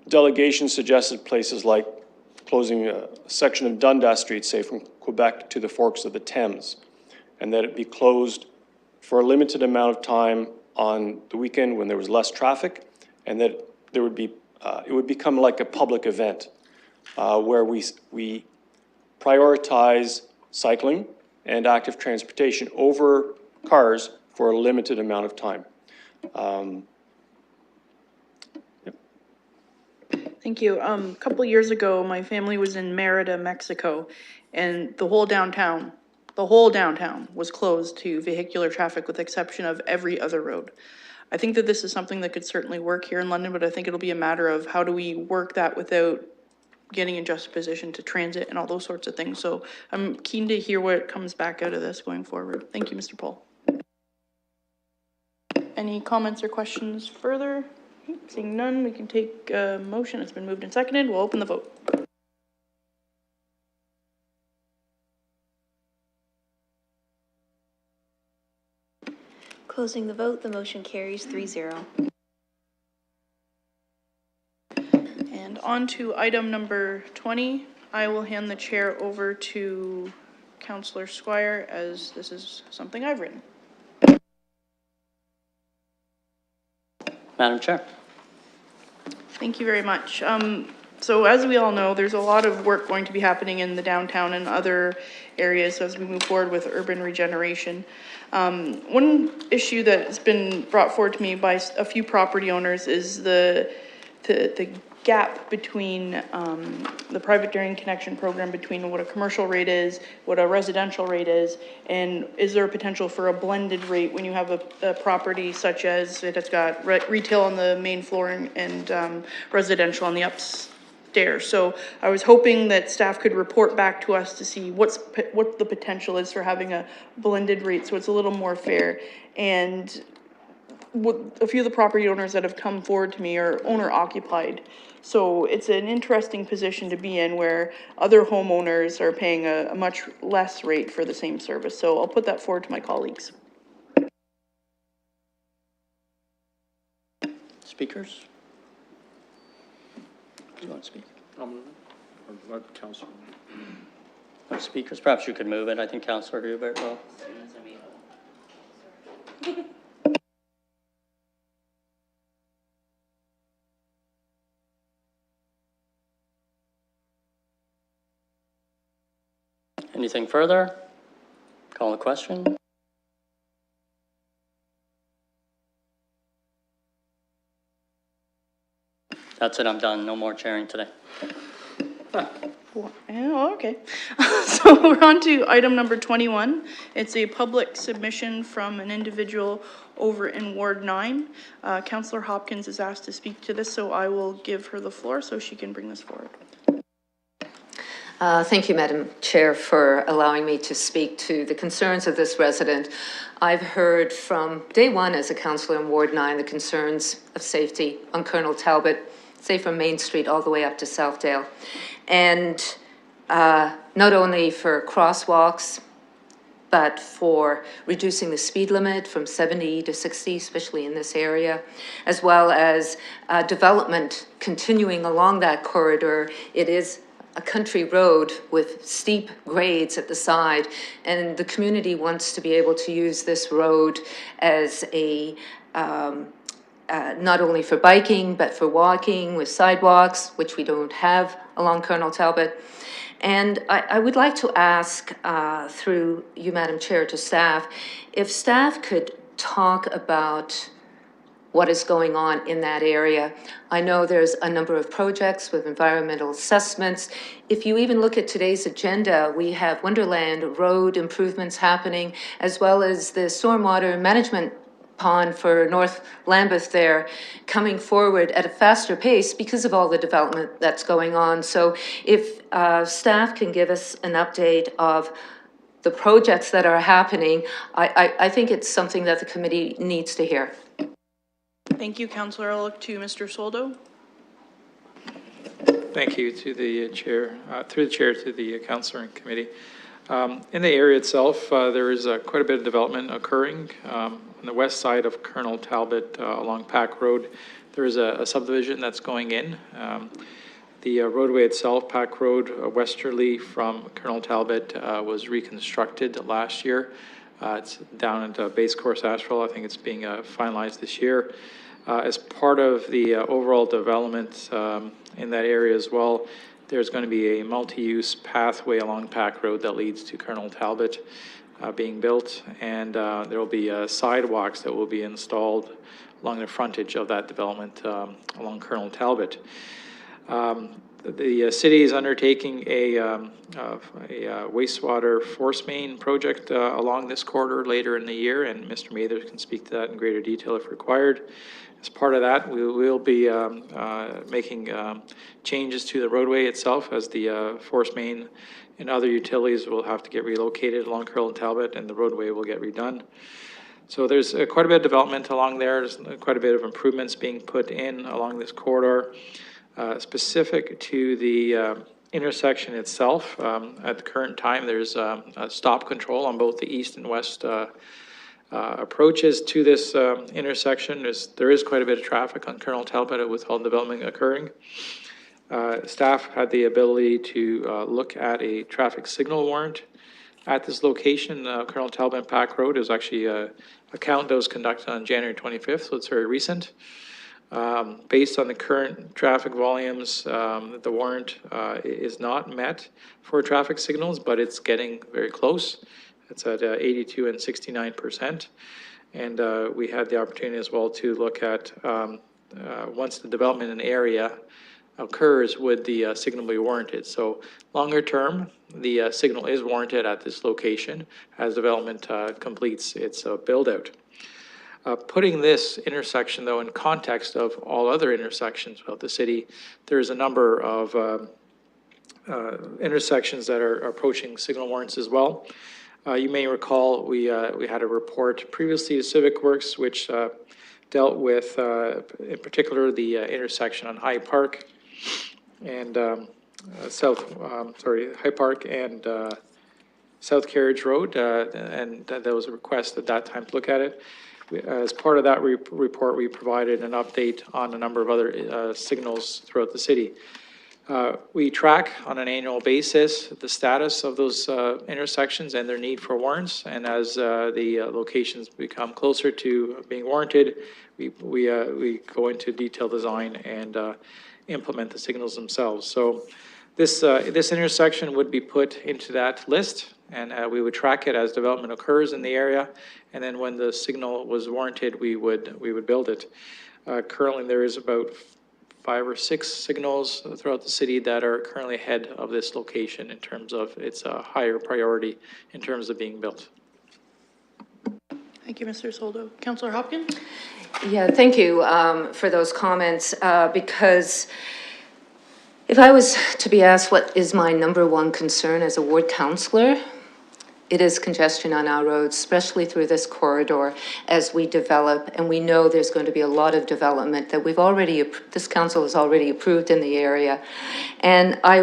delegation suggested places like closing a section of Dundas Street, say from Quebec to the forks of the Thames, and that it be closed for a limited amount of time on the weekend when there was less traffic, and that there would be, it would become like a public event where we prioritize cycling and active transportation over cars for a limited amount of time. Thank you. A couple years ago, my family was in Merida, Mexico, and the whole downtown was closed to vehicular traffic with the exception of every other road. I think that this is something that could certainly work here in London, but I think it'll be a matter of how do we work that without getting in juxtaposition to transit and all those sorts of things. So I'm keen to hear what comes back out of this going forward. Thank you, Mr. Poole. Any comments or questions further? Seeing none, we can take a motion. It's been moved and seconded. We'll open the vote. Closing the vote, the motion carries 3-0. And on to item number 20. I will hand the chair over to Councillor Squire, as this is something I've written. Madam Chair. Thank you very much. So as we all know, there's a lot of work going to be happening in the downtown and other areas as we move forward with urban regeneration. One issue that's been brought forward to me by a few property owners is the gap between the private drain connection program between what a commercial rate is, what a residential rate is, and is there a potential for a blended rate when you have a property such as it's got retail on the main floor and residential on the upstairs. So I was hoping that staff could report back to us to see what the potential is for having a blended rate so it's a little more fair. And a few of the property owners that have come forward to me are owner occupied. So it's an interesting position to be in where other homeowners are paying a much less rate for the same service. So I'll put that forward to my colleagues. Speakers? Do you want to speak? I'll move it. Or let Councillor. No speakers? Perhaps you could move it. I think Councillor Hubert will. Anything further? Call the question. That's it, I'm done. No more chairing today. Oh, okay. So we're on to item number 21. It's a public submission from an individual over in Ward 9. Councillor Hopkins is asked to speak to this, so I will give her the floor so she can bring this forward. Thank you, Madam Chair, for allowing me to speak to the concerns of this resident. I've heard from day one as a councillor in Ward 9 the concerns of safety on Colonel Talbot, say from Main Street all the way up to Southdale. And not only for crosswalks, but for reducing the speed limit from 70 to 60, especially in this area, as well as development continuing along that corridor. It is a country road with steep grades at the side, and the community wants to be able to use this road as a not only for biking, but for walking with sidewalks, which we don't have along Colonel Talbot. And I would like to ask, through you, Madam Chair, to staff, if staff could talk about what is going on in that area. I know there's a number of projects with environmental assessments. If you even look at today's agenda, we have Wonderland Road improvements happening, as well as the stormwater management pond for North Lambeth there coming forward at a faster pace because of all the development that's going on. So if staff can give us an update of the projects that are happening, I think it's something that the committee needs to hear. Thank you, Councillor. I'll look to Mr. Soldo. Thank you to the chair, through the chair to the councillor and committee. In the area itself, there is quite a bit of development occurring. On the west side of Colonel Talbot along Pack Road, there is a subdivision that's going in. The roadway itself, Pack Road, westerly from Colonel Talbot, was reconstructed last year. It's down into base course asphalt. I think it's being finalized this year. As part of the overall development in that area as well, there's going to be a multi-use pathway along Pack Road that leads to Colonel Talbot being built, and there will be sidewalks that will be installed along the frontage of that development along Colonel Talbot. The city is undertaking a wastewater force main project along this corridor later in the year, and Mr. Mather can speak to that in greater detail if required. As part of that, we will be making changes to the roadway itself, as the force main and other utilities will have to get relocated along Colonel Talbot, and the roadway will get redone. So there's quite a bit of development along there. There's quite a bit of improvements being put in along this corridor. Specific to the intersection itself, at the current time, there's a stop control on both the east and west approaches to this intersection. There is quite a bit of traffic on Colonel Talbot with all development occurring. Staff had the ability to look at a traffic signal warrant at this location. Colonel Talbot and Pack Road is actually a count that was conducted on January 25th, so it's very recent. Based on the current traffic volumes, the warrant is not met for traffic signals, but it's getting very close. It's at 82 and 69%. And we had the opportunity as well to look at once the development in the area occurs, would the signal be warranted? So longer term, the signal is warranted at this location as development completes its build out. Putting this intersection, though, in context of all other intersections throughout the city, there's a number of intersections that are approaching signal warrants as well. You may recall we had a report previously to Civic Works, which dealt with, in particular, the intersection on High Park and High Park and South Carriage Road, and there was a request at that time to look at it. As part of that report, we provided an update on a number of other signals throughout the city. We track on an annual basis the status of those intersections and their need for warrants, and as the locations become closer to being warranted, we go into detailed design and implement the signals themselves. So this intersection would be put into that list, and we would track it as development occurs in the area, and then when the signal was warranted, we would build it. Currently, there is about 5 or 6 signals throughout the city that are currently ahead of this location in terms of its higher priority in terms of being built. Thank you, Mr. Soldo. Councillor Hopkins? Yeah, thank you for those comments, because if I was to be asked what is my #1 concern as a ward councillor, it is congestion on our roads, especially through this corridor as we develop, and we know there's going to be a lot of development that this council has already approved in the area. And I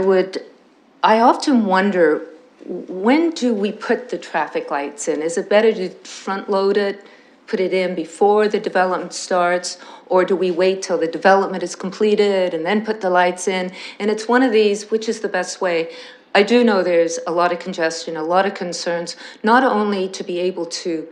often wonder, when do we put the traffic lights in? Is it better to front load it, put it in before the development starts, or do we wait till the development is completed and then put the lights in? And it's one of these, which is the best way? I do know there's a lot of congestion, a lot of concerns, not only to be able to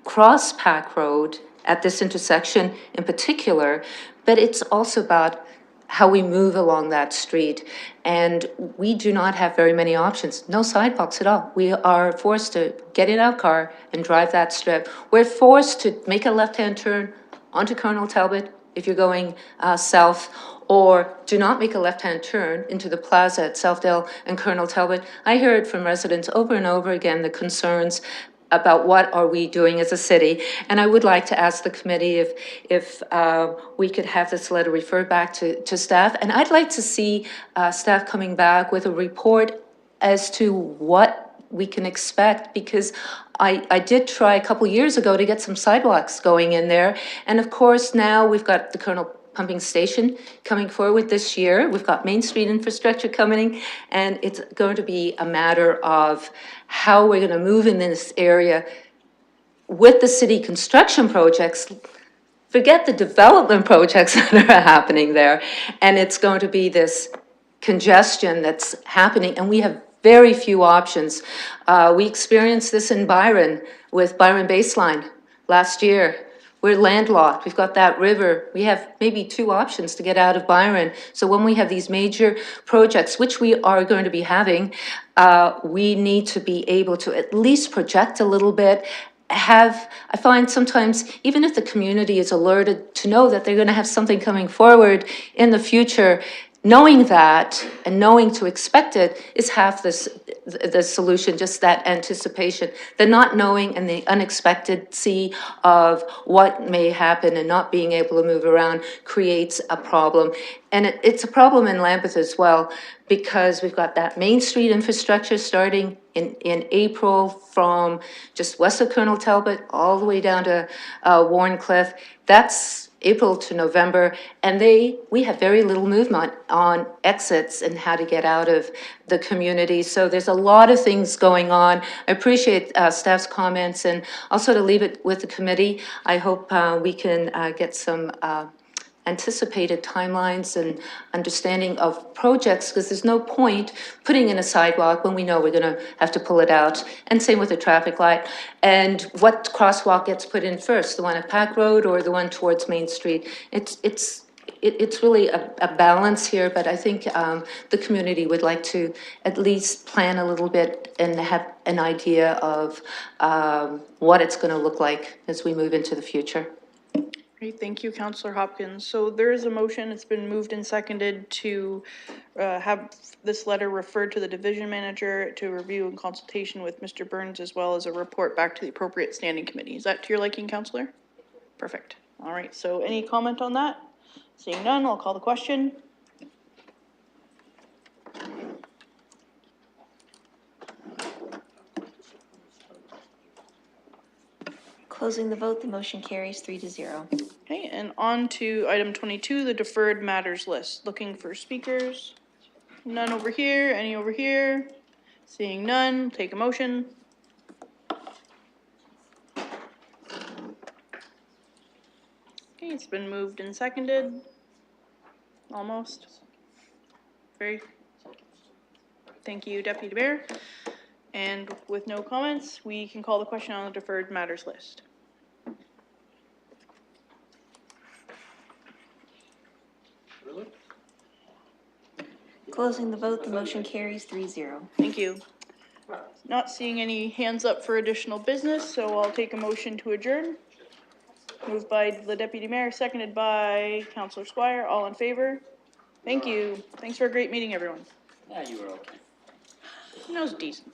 cross Pack Road at this intersection in particular, but it's also about how we move along that street. And we do not have very many options, no sidewalks at all. We are forced to get in our car and drive that strip. We're forced to make a left-hand turn onto Colonel Talbot if you're going south, or do not make a left-hand turn into the plaza at Southdale and Colonel Talbot. I heard from residents over and over again the concerns about what are we doing as a city. And I would like to ask the committee if we could have this letter referred back to staff. And I'd like to see staff coming back with a report as to what we can expect, because I did try a couple years ago to get some sidewalks going in there. And of course, now we've got the Colonel Pumping Station coming forward this year. We've got Main Street infrastructure coming, and it's going to be a matter of how we're going to move in this area with the city construction projects. Forget the development projects that are happening there, and it's going to be this congestion that's happening, and we have very few options. We experienced this in Byron with Byron Baseline last year. We're landlocked. We've got that river. We have maybe 2 options to get out of Byron. So when we have these major projects, which we are going to be having, we need to be able to at least project a little bit. I find sometimes, even if the community is alerted to know that they're going to have something coming forward in the future, knowing that and knowing to expect it is half the solution, just that anticipation. The not knowing and the unexpectancy of what may happen and not being able to move around creates a problem. And it's a problem in Lambeth as well, because we've got that Main Street infrastructure starting in April from just west of Colonel Talbot all the way down to Warncliffe. That's April to November, and we have very little movement on exits and how to get out of the community. So there's a lot of things going on. I appreciate staff's comments, and I'll sort of leave it with the committee. I hope we can get some anticipated timelines and understanding of projects, because there's no point putting in a sidewalk when we know we're gonna have to pull it out, and same with a traffic light. And what crosswalk gets put in first, the one at Pack Road or the one towards Main Street? It's really a balance here, but I think the community would like to at least plan a little bit and have an idea of what it's going to look like as we move into the future. Great, thank you, Councillor Hopkins. So there is a motion, it's been moved and seconded to have this letter referred to the division manager to review in consultation with Mr. Burns, as well as a report back to the appropriate standing committee. Is that to your liking, Councillor? Perfect. All right, so any comment on that? Seeing none, I'll call the question. Closing the vote, the motion carries 3-0. Okay, and on to item 22, the deferred matters list. Looking for speakers. None over here, any over here? Seeing none, take a motion. Okay, it's been moved and seconded. Almost. Very. Thank you, Deputy Mayor. And with no comments, we can call the question on the deferred matters list. Closing the vote, the motion carries 3-0. Thank you. Not seeing any hands up for additional business, so I'll take a motion to adjourn. Moved by the Deputy Mayor, seconded by Councillor Squire. All in favor? Thank you. Thanks for a great meeting, everyone. Yeah, you were okay. That was decent.